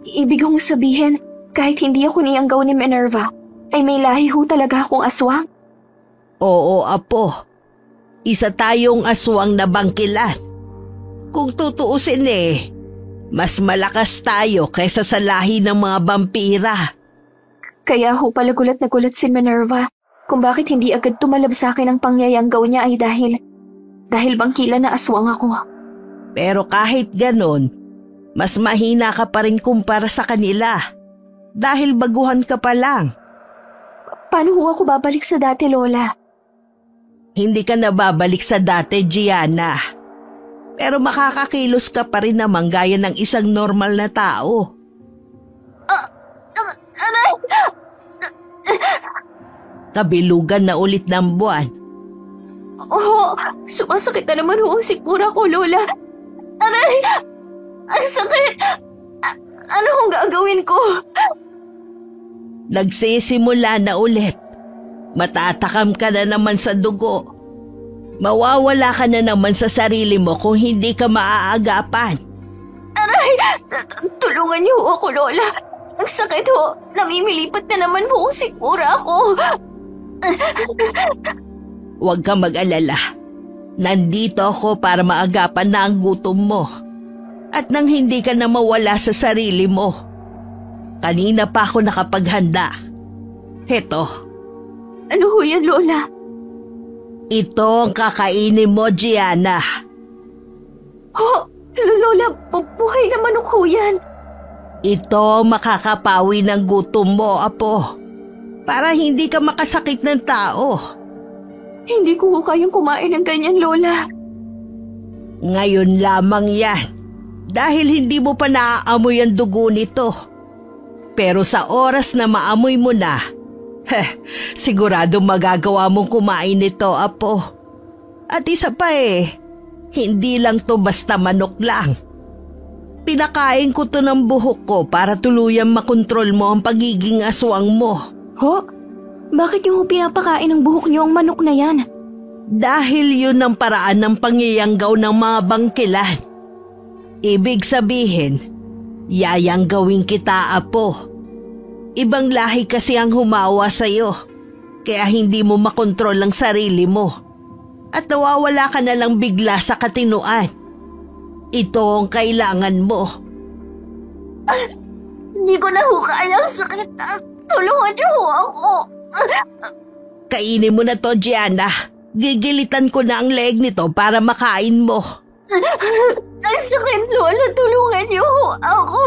Ibig kong sabihin, kahit hindi ako niyanggaw ni Minerva, ay may lahi ho talaga akong aswang? Oo, Apo. Isa tayong aswang na bangkilan. Kung tutuusin mas malakas tayo kaysa sa lahi ng mga vampira. Kaya ho pala gulat na gulat si Minerva kung bakit hindi agad tumalab sa akin ang pangyayanggaw niya ay dahil bangkilan na aswang ako. Pero kahit ganon, mas mahina ka pa rin kumpara sa kanila. Dahil baguhan ka pa lang. Paano ho ako babalik sa dati, Lola? Hindi ka na babalik sa dati, Gianna. Pero makakakilos ka pa rin naman gaya ng isang normal na tao. Aray! Kabilugan na ulit ng buwan. Oh, sumasakit na naman ho ang sikmura ko, Lola. Aray! Ang sakit! Ano hong gagawin ko? Nagsisimula na ulit. Matatakam ka na naman sa dugo. Mawawala ka na naman sa sarili mo kung hindi ka maaagapan. Aray! Tulungan niyo ako, Lola. Ang sakit ho. Namimilipat na naman po ang sikmura ko. Huwag ka mag-alala. Nandito ako para maagapan na ang gutom mo. At nang hindi ka na mawala sa sarili mo. Kanina pa ako nakapaghanda. Heto. Ano ho yan, Lola? Ito ang kakainin mo, Gianna. Oh, Lola, buhay na manok ho yan. Ito makakapawi ng gutom mo, Apo. Para hindi ka makasakit ng tao. Hindi ko ho kayang kumain ng ganyan, Lola. Ngayon lamang yan. Dahil hindi mo pa naaamoy ang dugo nito. Pero sa oras na maamoy mo na, sigurado magagawa mong kumain nito, apo. At isa pa hindi lang to basta manok lang. Pinakain ko to ng buhok ko para tuluyang makontrol mo ang pagiging aswang mo. Ho? Bakit niyo pinapakain ng buhok niyo ang manok na yan? Dahil yun ang paraan ng pangyayanggaw ng mga bangkilan. Ibig sabihin, yayanggawin kita, apo. Ibang lahi kasi ang humawa sa'yo, kaya hindi mo makontrol ang sarili mo. At nawawala ka na lang bigla sa katinuan. Ito ang kailangan mo. Hindi ko na ho kaya ang sakit. Tulungan niyo ho ako. Kainin mo na to, Gianna. Gigilitan ko na ang leg nito para makain mo. Ang sakit, Lola. Tulungan niyo ho ako.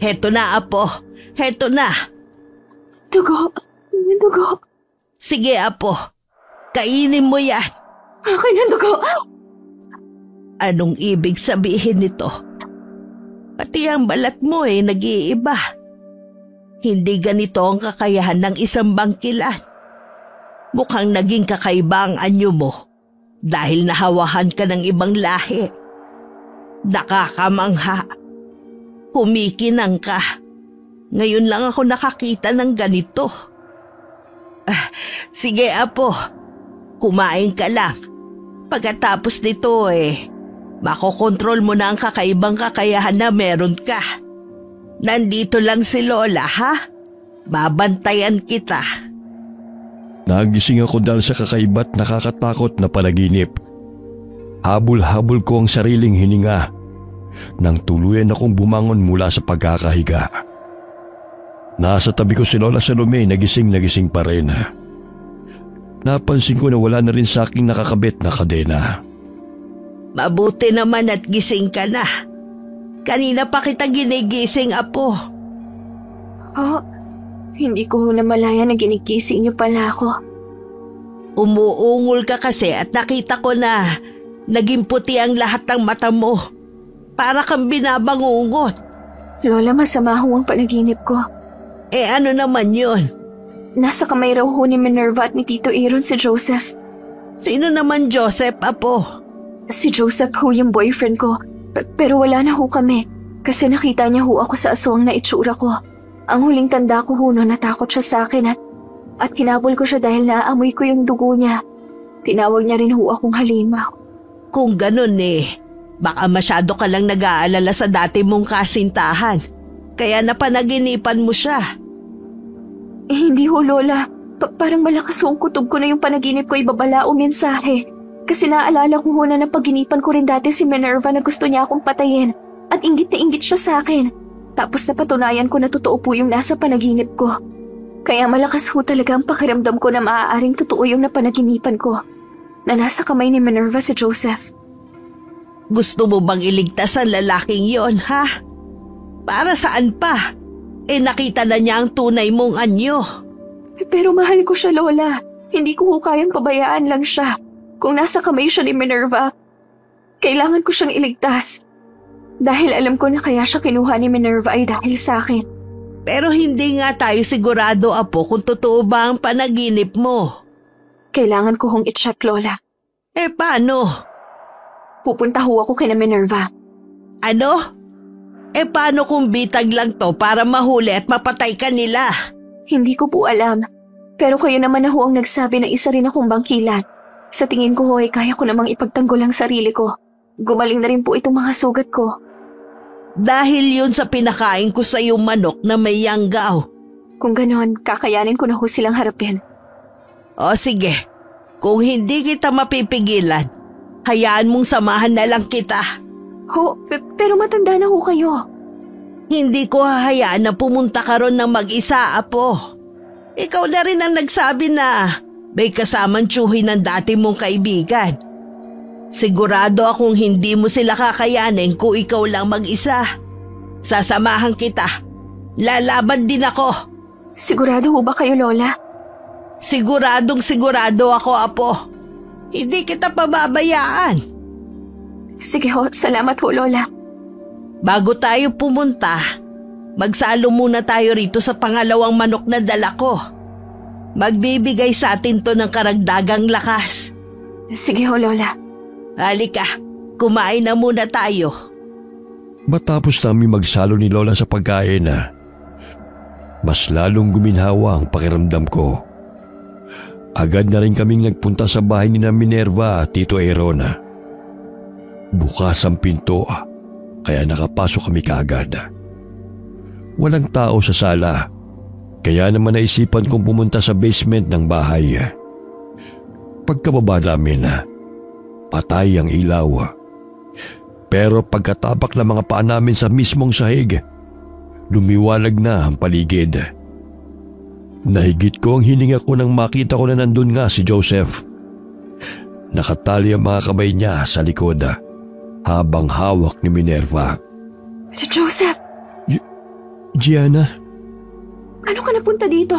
Heto na, apo. Heto na. Dugo. Dugo. Sige, apo. Kainin mo yan. Akin ang dugo. Anong ibig sabihin nito? Pati ang balat mo nag-iiba. Hindi ganito ang kakayahan ng isang bangkilan. Mukhang naging kakaiba ang anyo mo dahil nahawahan ka ng ibang lahi. Nakakamangha. Kumikinang ka. Ngayon lang ako nakakita ng ganito. Sige, apo. Kumain ka lang. Pagkatapos nito makokontrol mo na ang kakaibang kakayahan na meron ka. Nandito lang si Lola, ha? Babantayan kita. Nagising ako dahil sa kakaiba't nakakatakot na panaginip. Habol-habol ko ang sariling hininga nang tuluyan akong bumangon mula sa pagkakahiga. Nasa tabi ko si Lola Salome, nagising pa rin. Napansin ko na wala na rin sa aking nakakabit na kadena. Mabuti naman at gising ka na. Kanina pa kita ginigising, apo. Hindi ko namalaya na ginigising niyo pala ako. Umuungol ka kasi at nakita ko na naging puti ang lahat ng mata mo. Para kang binabangungot. Lola, masama ho ang panaginip ko. Ano naman yun? Nasa kamay raw ho ni Minerva at ni Tito Aaron si Joseph. Sino naman Joseph, apo? Si Joseph ho yung boyfriend ko. Pero wala na ho kami. Kasi nakita niya ho ako sa aswang na itsura ko. Ang huling tanda ko ho no, natakot siya sa akin at kinabol ko siya dahil naaamoy ko yung dugo niya. Tinawag niya rin ho akong halimaw. Kung ganun baka masyado ka lang nag-aalala sa dati mong kasintahan. Kaya napanaginipan mo siya. Hindi ho, Lola. Parang malakas ho ang kutob ko na yung panaginip ko ibabala o mensahe. Kasi naalala ko ho na napaginipan ko rin dati si Minerva na gusto niya akong patayin. At inggit na inggit siya sa akin. Tapos napatunayan ko na totoo po yung nasa panaginip ko. Kaya malakas ho talaga ang pakiramdam ko na maaaring totoo yung napanaginipan ko. Na nasa kamay ni Minerva si Joseph. Gusto mo bang iligtas ang lalaking yon, ha? Para saan pa? Nakita na niya ang tunay mong anyo. Pero mahal ko siya, Lola. Hindi ko ho kayang pabayaan lang siya. Kung nasa kamay siya ni Minerva, kailangan ko siyang iligtas. Dahil alam ko na kaya siya kinuha ni Minerva ay dahil sa akin. Pero hindi nga tayo sigurado, apo, kung totoo ba ang panaginip mo. Kailangan ko hong i-check, Lola. Paano? Pupunta ho ako kina Minerva. Ano? Paano kung bitag lang to para mahuli at mapatay ka nila? Hindi ko po alam. Pero kayo naman na ho ang nagsabi na isa rin akong bangkilan. Sa tingin ko ho ay kaya ko namang ipagtanggol ang sarili ko. Gumaling na rin po itong mga sugat ko. Dahil yun sa pinakain ko sa iyong manok na may yanggaw. Kung ganon, kakayanin ko na ho silang harapin. O sige, kung hindi kita mapipigilan, hayaan mong samahan na lang kita. Ho, pero matanda na ho kayo. Hindi ko hahayaan na pumunta ka ron ng mag-isa, apo. Ikaw na rin ang nagsabi na may kasamang tiyuhin ng dati mong kaibigan. Sigurado akong hindi mo sila kakayanin kung ikaw lang mag-isa. Sasamahan kita. Lalaban din ako. Sigurado ho ba kayo, Lola? Siguradong sigurado ako, apo. Hindi kita pababayaan. Sige ho, salamat ho, Lola. Bago tayo pumunta, Magsalo muna tayo rito sa pangalawang manok na dala ko. Magbibigay sa atin to ng karagdagang lakas. Sige ho, Lola. Halika, kumain na muna tayo. Matapos namin magsalo ni Lola sa pagkain, mas lalong guminhawa ang pakiramdam ko. Agad na rin kaming nagpunta sa bahay ni na Minerva at Tito Aaron. Bukas ang pinto, kaya nakapasok kami kaagad. Walang tao sa sala, kaya naman naisipan kong pumunta sa basement ng bahay. Pagkababa namin, patay ang ilaw. Pero pagkatapak ng mga paa namin sa mismong sahig, lumiwanag na ang paligid. Nahigit ko ang hininga ko nang makita ko na nandun nga si Joseph. Nakatali ang mga kamay niya sa likod habang hawak ni Minerva. Joseph! Gianna? Ano ka napunta dito?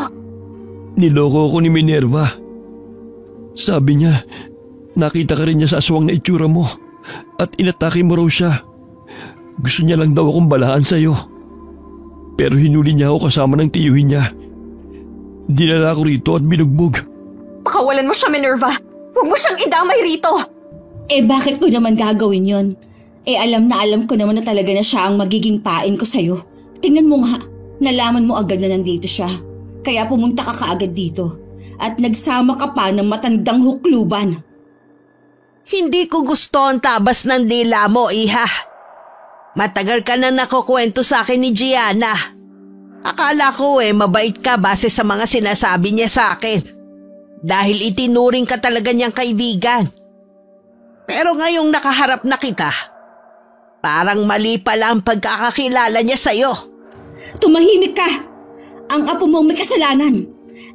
Niloko ko ni Minerva. Sabi niya, nakita ka rin niya sa aswang na itsura mo at inatake mo raw siya. Gusto niya lang daw akong balahan sa'yo. Pero hinuli niya ako kasama ng tiyuhin niya. Dinala ko rito at binugbog. Pakawalan mo siya, Minerva. Huwag mo siyang idamay rito. Bakit ko naman gagawin yon? Alam ko naman na talaga na siya ang magiging pain ko sa'yo. Tingnan mo nga, nalaman mo agad na nandito siya. Kaya pumunta ka kaagad dito. At nagsama ka pa ng matandang hukluban. Hindi ko gusto ang tabas ng dila mo, iha. Matagal ka na nakukwento sa akin ni Gianna. Akala ko mabait ka base sa mga sinasabi niya sa akin. Dahil itinuring ka talaga niyang kaibigan. Pero ngayong nakaharap na kita, parang mali pala ang pagkakakilala niya sa'yo. Tumahimik ka! Ang apo mong may kasalanan.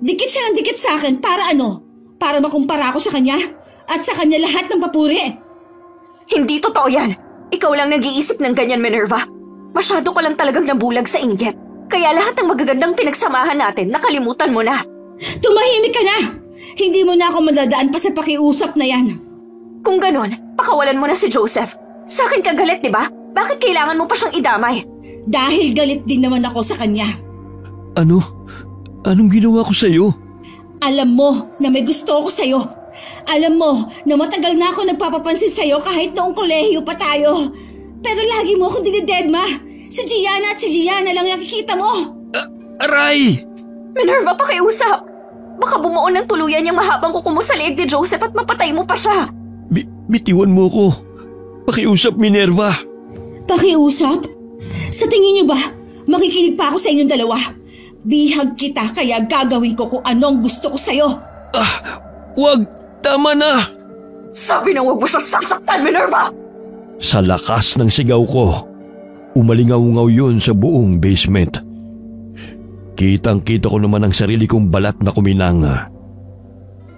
Dikit siya ng dikit sa akin para ano? Para makumpara ko sa kanya? At sa kanya lahat ng papuri? Hindi totoo yan. Ikaw lang nag-iisip ng ganyan, Minerva. Masyado ka lang talagang nabulag sa inggit. Kaya lahat ng magagandang pinagsamahan natin, nakalimutan mo na. Tumahimik ka na! Hindi mo na ako madadaan pa sa pakiusap na yan. Kung ganon, pakawalan mo na si Joseph. Sa akin ka galit, di ba? Bakit kailangan mo pa siyang idamay? Dahil galit din naman ako sa kanya. Ano? Anong ginawa ko sa'yo? Alam mo na may gusto ako sa'yo. Alam mo na matagal na ako nagpapapansin sa'yo kahit noong kolehiyo pa tayo. Pero lagi mo akong dinidedma. Si Gianna at si Gianna lang nakikita mo. Aray! Minerva, pakiusap. Baka bumuo ng tuluyan niyang mahabang kuko mo sa leeg ni Joseph at mapatay mo pa siya. Bitiwan mo ko. Pakiusap, Minerva. Pakiusap? Sa tingin niyo ba, makikinig pa ako sa inyong dalawa? Bihag kita kaya gagawin ko kung anong gusto ko sa'yo. Wag! Tama na! Sabi na huwag mo siya sasaktan, Minerva! Sa lakas ng sigaw ko, umalingaw-ngaw yun sa buong basement. Kitang-kita ko naman ang sarili kong balat na kuminanga.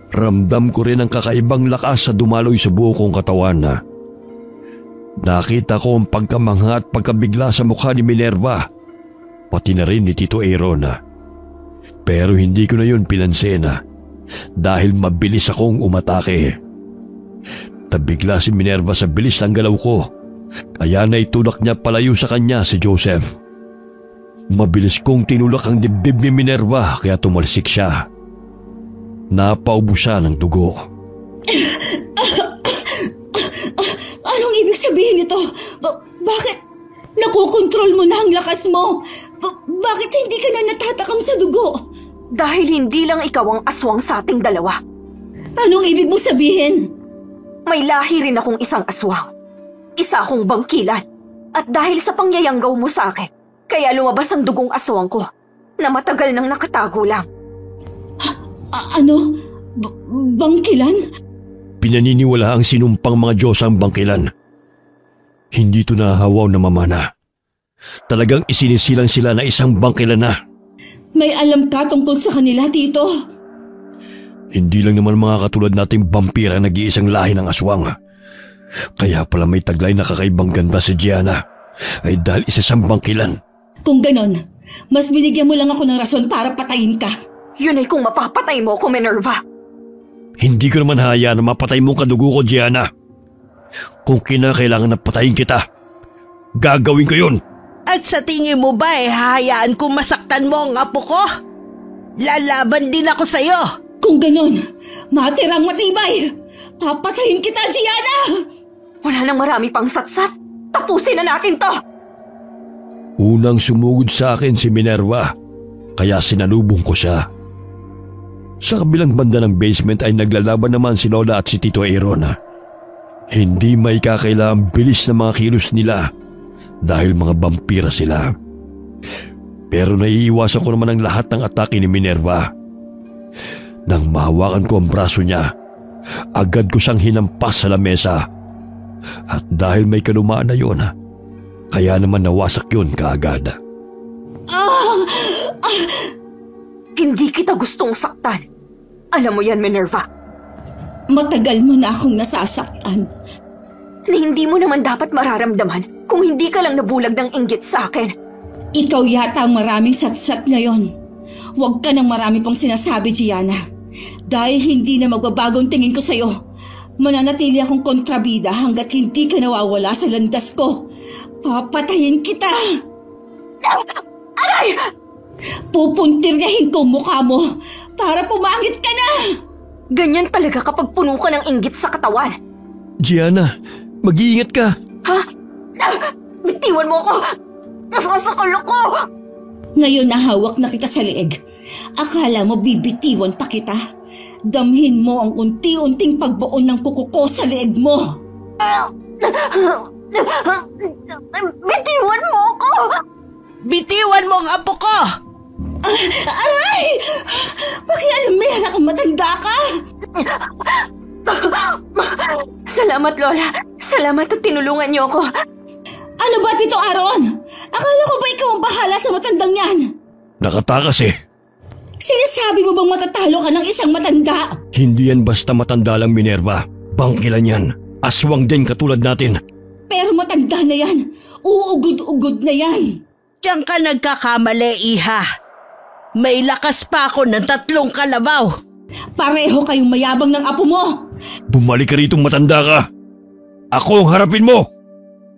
Ramdam ko rin ang kakaibang lakas sa dumaloy sa buo kong katawan. Nakita ko ang pagkamangha at pagkabigla sa mukha ni Minerva, pati na rin ni Tito Aaron. Pero hindi ko na yun pinansin dahil mabilis akong umatake. Nabigla si Minerva sa bilis ng galaw ko, kaya naitulak niya palayo sa kanya si Joseph. Mabilis kong tinulak ang dibdib ni Minerva kaya tumalsik siya. Napaubo siya ng dugo. Anong ibig sabihin nito? Bakit nakokontrol mo na ang lakas mo? Bakit hindi ka na natatakam sa dugo? Dahil hindi lang ikaw ang aswang sa ating dalawa. Anong ibig mo sabihin? May lahi rin akong isang aswang. Isa akong bangkilan. At dahil sa pangyayanggaw mo sa akin, kaya lumabas ang dugong aswang ko na matagal nang nakatago lang. Ano? Bangkilan? Pinaniniwala ang sinumpang mga Diyos ang bangkilan. Hindi ito nahahawaw na mamana. Talagang isinisilang sila na isang bangkilan na. May alam ka tungkol sa kanila, Tito? Hindi lang naman mga katulad nating vampira ang nag-iisang lahi ng aswang. Kaya pala may taglay na kakaibang ganda si Gianna ay dahil isa siyang bangkilan. Kung ganon, mas binigyan mo lang ako ng rason para patayin ka. Yun ay kung mapapatay mo ako, Minerva. Hindi ko naman hayaan na mapatay mong kadugo ko, Gianna. Kung kinakailangan na patayin kita, gagawin ko yun. At sa tingin mo ba hahayaan kong masaktan mo ang apo ko? Lalaban din ako sa'yo. Kung ganon, matirang matibay. Papatayin kita, Gianna! Wala nang marami pang satsat. Tapusin na natin to! Unang sumugod sa akin si Minerva, kaya sinalubong ko siya. Sa kabilang banda ng basement ay naglalaban naman si Lola at si Tito Aaron. Hindi may kakailangang bilis na mga kilos nila dahil mga vampira sila. Pero naiiwasan ko naman ang lahat ng atake ni Minerva. Nang mahawakan ko ang braso niya, agad ko siyang hinampas sa lamesa. At dahil may kalumaan na yun, kaya naman nawasak yun kaagad. Hindi kita gustong saktan. Alam mo yan, Minerva. Matagal mo na akong nasasaktan. Na hindi mo naman dapat mararamdaman kung hindi ka lang nabulag ng inggit sa akin. Ikaw yata ang maraming satsat ngayon. Huwag ka nang marami pang sinasabi, Gianna. Dahil hindi na magbabagong tingin ko sa'yo. Mananatili akong kontrabida hanggat hindi ka nawawala sa landas ko. Papatayin kita! Aray! Pupuntiryahin ko mukha mo para pumangit ka na! Ganyan talaga kapag puno ka ng inggit sa katawan. Gianna, mag-iingat ka. Ha? Bitiwan mo ako! Nasasakal ako! Ngayon nahawak na kita sa leeg. Akala mo bibitiwan pa kita? Damhin mo ang unti-unting pagbaon ng kuko ko sa leeg mo. Bitiwan mo ako! Bitiwan mo ang apo ko! Aray! Pakialamera kung matanda ka! Salamat, Lola. Salamat at tinulungan niyo ako. Ano ba, Tito Aaron? Akala ko ba ikaw ang bahala sa matandang yan? Nakatakas eh. Sinasabi mo bang matatalo ka ng isang matanda? Hindi yan basta matanda lang, Minerva. Bangkilan yan. Aswang din katulad natin. Pero matanda na yan. Uugod-ugod na yan. Diyan ka nagkakamali, Iha. May lakas pa ako ng 3 kalabaw. Pareho kayong mayabang ng apo mo. Bumalik ka rito, matanda ka. Ako ang harapin mo.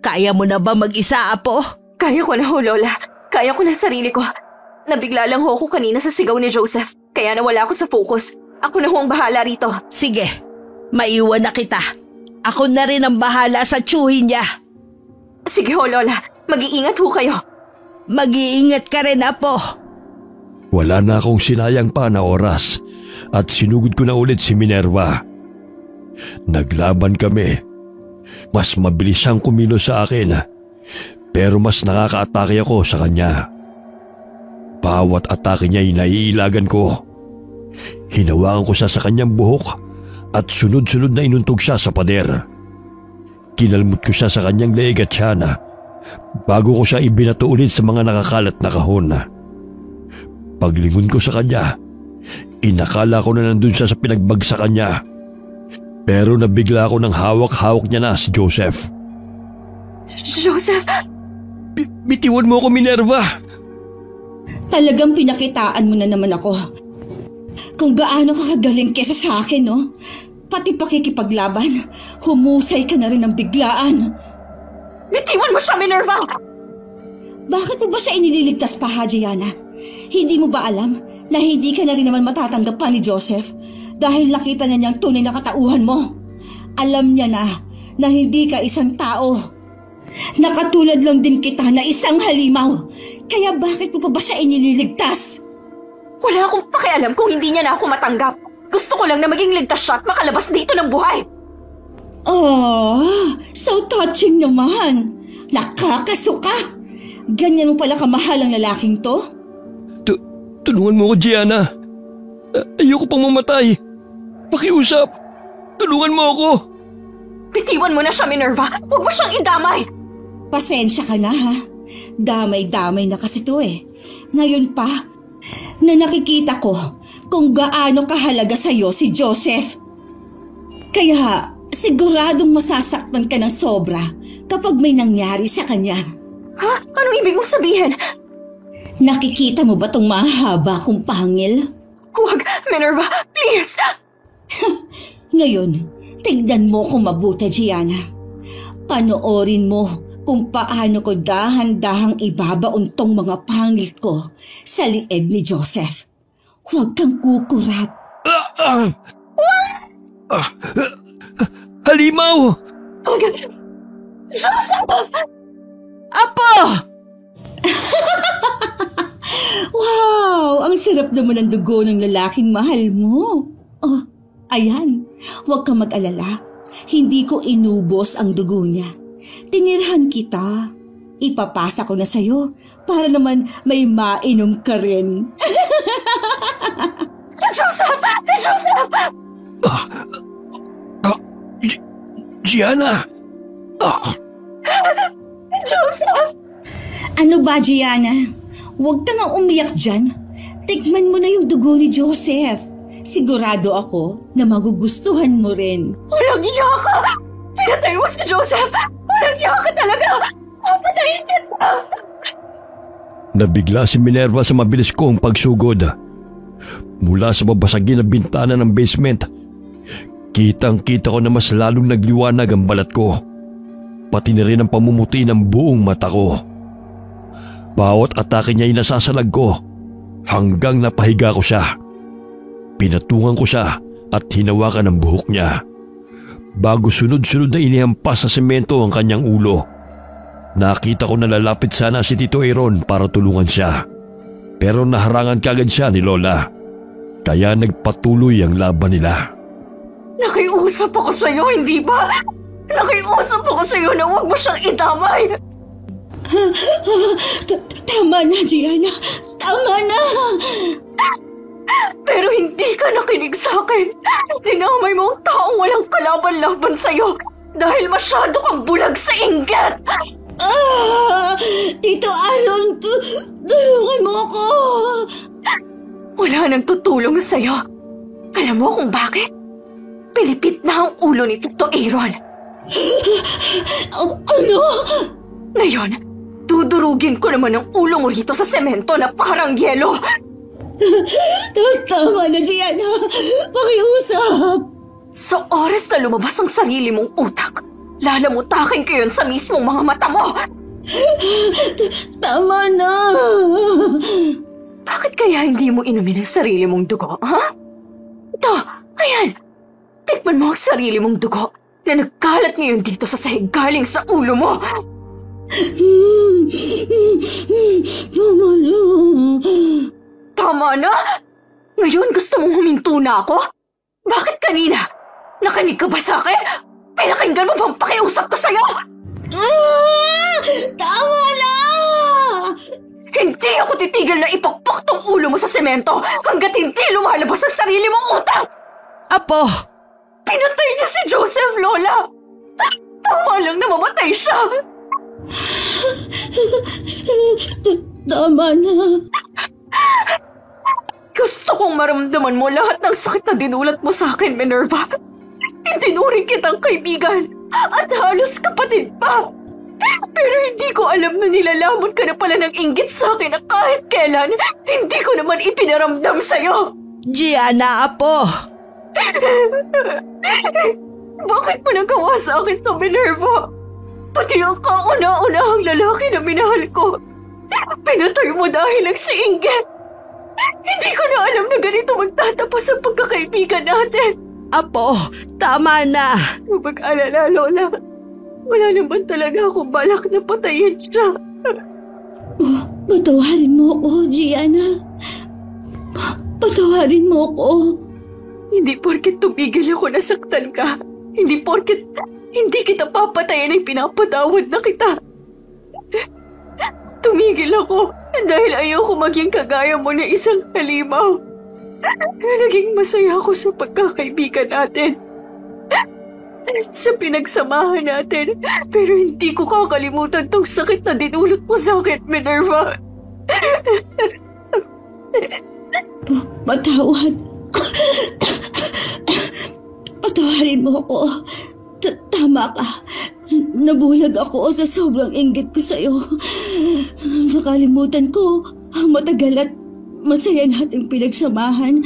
Kaya mo na ba mag-isa, apo? Kaya ko na ho, Lola. Kaya ko na sarili ko. Nabigla lang ho ako kanina sa sigaw ni Joseph. Kaya nawala ako sa focus. Ako na ho ang bahala rito. Sige, maiwan na kita. Ako na rin ang bahala sa tsuhin niya. Sige ho, Lola. Mag-iingat ho kayo. Mag-iingat ka rin, apo. Wala na akong sinayang pa na oras at sinugod ko na ulit si Minerva. Naglaban kami. Mas mabilis siyang kumilos sa akin, pero mas nakaka-atake ako sa kanya. Bawat atake niya ay naiilagan ko. Hinawakan ko siya sa kanyang buhok at sunod-sunod na inuntog siya sa pader. Kinalmot ko siya sa kanyang leeg at tiyana bago ko siya ibinato ulit sa mga nakakalat na kahon. Paglingon ko sa kanya, inakala ko na nandun siya sa pinagbagsakan niya. Pero nabigla ako ng hawak-hawak niya na si Joseph. Joseph! Bitiwan mo ako, Minerva! Talagang pinakitaan mo na naman ako. Kung gaano ka kagaling kesa sa akin, no? Pati pakikipaglaban, humusay ka na rin ng biglaan. Bitiwan mo siya, Minerva! Bakit mo ba siya inililigtas pa, ha, Gianna? Hindi mo ba alam na hindi ka na rin naman matatanggap pa ni Joseph dahil nakita niya niyang tunay na katauhan mo? Alam niya na hindi ka isang tao. Nakatulad lang din kita na isang halimaw. Kaya bakit mo pa ba siya inililigtas? Wala akong pakialam kung hindi niya na ako matanggap. Gusto ko lang na maging ligtas siya at makalabas dito ng buhay. Oh, so touching naman. Nakakasuka. Ganyan mo pala kamahal ang lalaking to? Tulungan mo ko, Gianna. Ayoko pang mamatay. Pakiusap. Tulungan mo ako. Bitiwan mo na siya, Minerva. Huwag mo siyang idamay. Pasensya ka na, ha? Damay-damay na kasi to eh. Ngayon pa, na nakikita ko kung gaano kahalaga sa'yo si Joseph. Kaya siguradong masasaktan ka ng sobra kapag may nangyari sa kanya. Ha? Anong ibig mong sabihin? Nakikita mo ba tong mahaba kong pangil? Huwag, Minerva, please! Ngayon, tignan mo kung mabuti, Gianna. Panoorin mo kung paano ko dahan-dahang ibabaon tong mga pangit ko sa lieg ni Joseph. Huwag kang kukurap. Halimaw! Joseph! Apo! Wow! Ang sarap naman ng dugo ng lalaking mahal mo. Oh, ayan. Huwag kang mag-alala. Hindi ko inubos ang dugo niya. Tinirhan kita. Ipapasa ko na sa'yo para naman may mainom ka rin. Joseph! Joseph! Gianna! Joseph! Ano ba, Gianna? Huwag ka nga umiyak dyan. Tikman mo na yung dugo ni Joseph. Sigurado ako na magugustuhan mo rin. Walang iya ka! Pinatay mo si Joseph! Walang iya ka talaga! Papatayin kita! Nabigla si Minerva sa mabilis kong pagsugod. Mula sa babasagin na bintana ng basement, kitang-kita ko na mas lalong nagliwanag ang balat ko. Pati na rin ang pamumuti ng buong mata ko. Bawat atake niya ay nasasalag ko hanggang napahiga ko siya. Pinatungan ko siya at hinawakan ang buhok niya. Bago sunod-sunod na inihampas sa semento ang kanyang ulo. Nakita ko na lalapit sana si Tito Aaron para tulungan siya. Pero naharangan kagad siya ni Lola. Kaya nagpatuloy ang laban nila. Nakiusap ako sa'yo, hindi ba? Nakiusap ako sa'yo na huwag mo siyang idamay. Tama na, Gianna. Tama na. Pero hindi ka nakinig sa akin. Dinamay mo ang taong walang kalaban-laban sa'yo dahil masyado kang bulag sa inggit. Tito Aaron, tulungan mo ako. Wala nang tutulong sa'yo. Alam mo kung bakit? Pilipit na ang ulo ni Tito Aaron. Ano? Ngayon, dudurugin ko naman ang ulo mo rito sa semento na parang yelo. Tama na, Gianna. Makiusap. Sa oras na lumabas ang sarili mong utak, lalamutakin ko yun sa mismong mga mata mo. Tama na. Bakit kaya hindi mo inumin ang sarili mong dugo, ha? Ito, ayan. Tikman mo ang sarili mong dugo na nagkalat ngayon dito sa sahig galing sa ulo mo. Tama na. Tama na? Ngayon gusto mong huminto na ako? Bakit kanina? Nakinig ka ba sa akin? Pinakinggan mo bang pakiusap ko sa'yo? Tama na! Hindi ako titigil na ipakpak tong ulo mo sa semento hanggat hindi lumalabas ang sarili mong utak! Apo! Pinatay niya si Joseph, Lola! Tama lang na mamatay siya! Tama na. Gusto kong maramdaman mo lahat ng sakit na dinulat mo sa akin, Minerva. Itinuring kitang kaibigan at halos kapatid pa. Pero hindi ko alam na nilalamon ka na pala ng inggit sa akin na kahit kailan, hindi ko naman ipinaramdam sa'yo. Gianna, Apo! Bakit mo nagawa sa akin to, Minerva? Pati ang kauna-unahang lalaki na minahal ko. Pinatay mo dahil nagsiinggit. Hindi ko na alam na ganito magtatapos ang pagkakaibigan natin. Apo, tama na. Huwag mag-alala, Lola. Wala naman talaga akong balak na patayin siya. Patawarin mo ako, Gianna. Patawarin mo ako. Hindi porket tumigil ako nasaktan ka. Hindi porket hindi kita papatayin ay pinapatawad na kita. Tumigil ako dahil ayoko maging kagaya mo na isang halimaw. Naging masaya ako sa pagkakaibigan natin. Sa pinagsamahan natin. Pero hindi ko kakalimutan tong sakit na dinulot mo sa akin, Minerva. Patawad. Patawarin mo ako. Tama ka. Nabulag ako sa sobrang inggit ko sa'yo. Nakalimutan ko ang matagal at masaya nating pinagsamahan.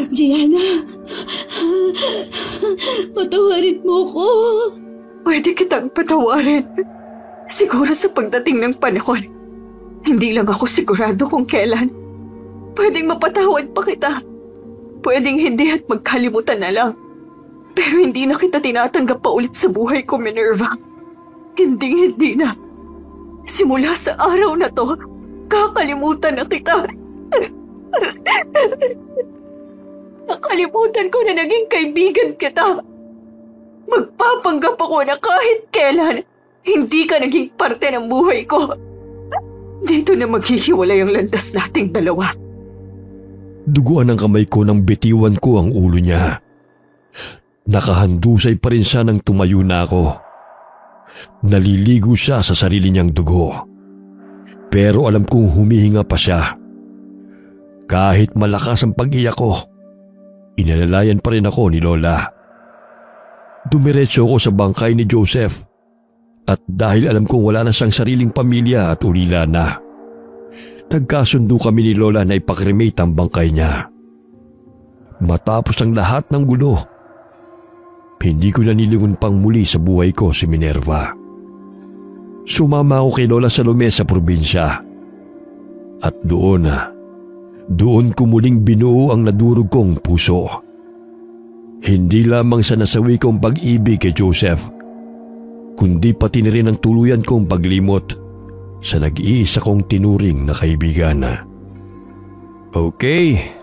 Gianna, patawarin mo ko. Pwede kitang patawarin. Siguro sa pagdating ng panahon, hindi lang ako sigurado kung kailan. Pwedeng mapatawad pa kita. Pwedeng hindi at magkalimutan na lang. Pero hindi na kita tinatanggap pa ulit sa buhay ko, Minerva. Hindi na. Simula sa araw na to, kakalimutan na kita. Nakalimutan ko na naging kaibigan kita. Magpapanggap ako na kahit kailan, hindi ka naging parte ng buhay ko. Dito na maghihiwalay ang landas nating dalawa. Duguan ang kamay ko nang bitiwan ko ang ulo niya. Nakahandusay pa rin siya nang tumayo na ako. Naliligo siya sa sarili niyang dugo. Pero alam kong humihinga pa siya. Kahit malakas ang pag-iyak ko, inalalayan pa rin ako ni Lola. Dumiretso ako sa bangkay ni Joseph. At dahil alam kong wala na siyang sariling pamilya at ulila na, nagkasundo kami ni Lola na ipakremate ang bangkay niya. Matapos ang lahat ng gulo, hindi ko na nilingon pang muli sa buhay ko si Minerva. Sumama ako kay Lola Salome sa probinsya. At doon ko muling binuo ang nadurog kong puso. Hindi lamang sa nasawi kong pag-ibig kay Joseph, kundi pati na rin ang tuluyan kong paglimot sa nag-iisa kong tinuring na kaibigan. Okay.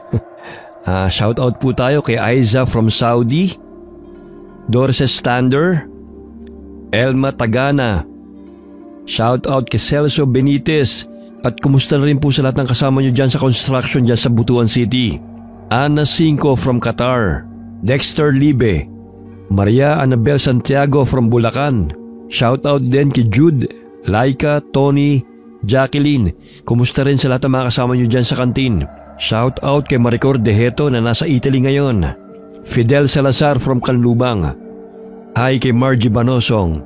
Shout out po tayo kay Aiza from Saudi, Dorces Stander, Elma Tagana. Shout out kay Celso Benitez. At kumusta na rin po sa lahat ng kasama nyo dyan sa construction dyan sa Butuan City. Ana Cinco from Qatar, Dexter Libe, Maria Annabel Santiago from Bulacan. Shout out din kay Jude, Laika, Tony, Jacqueline. Kumusta rin sa lahat ng mga kasama nyo dyan sa kantin. Shout out kay Maricor Deheto na nasa Italy ngayon. Fidel Salazar from Canlubang. Hi kay Margie Banosong.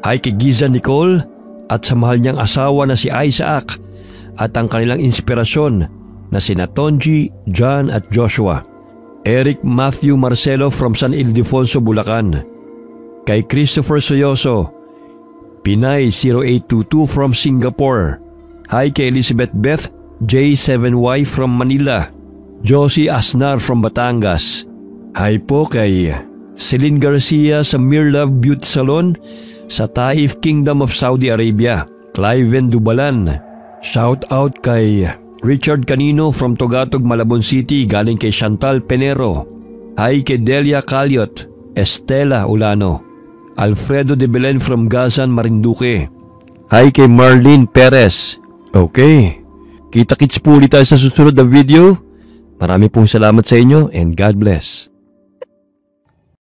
Hi kay Giza Nicole at sa mahal niyang asawa na si Isaac at ang kanilang inspirasyon na sina Tonji, John at Joshua. Eric Matthew Marcelo from San Ildefonso, Bulacan. Kay Christopher Soyoso, Pinay 0822 from Singapore. Hi kay Elizabeth Beth J7Y from Manila. Josie Asnar from Batangas. Hi po kay Celine Garcia sa Mirlove Beauty Salon sa Taif Kingdom of Saudi Arabia. Cliven Dubalan. Shout out kay Richard Canino from Togatog, Malabon City galing kay Chantal Penero. Hi kay Delia Caliot, Estela Ulano, Alfredo de Belen from Gazan, Marinduque. Hi kay Marlene Perez. Okay, kita-kits po ulit tayo sa susunod na video. Marami pong salamat sa inyo and God bless.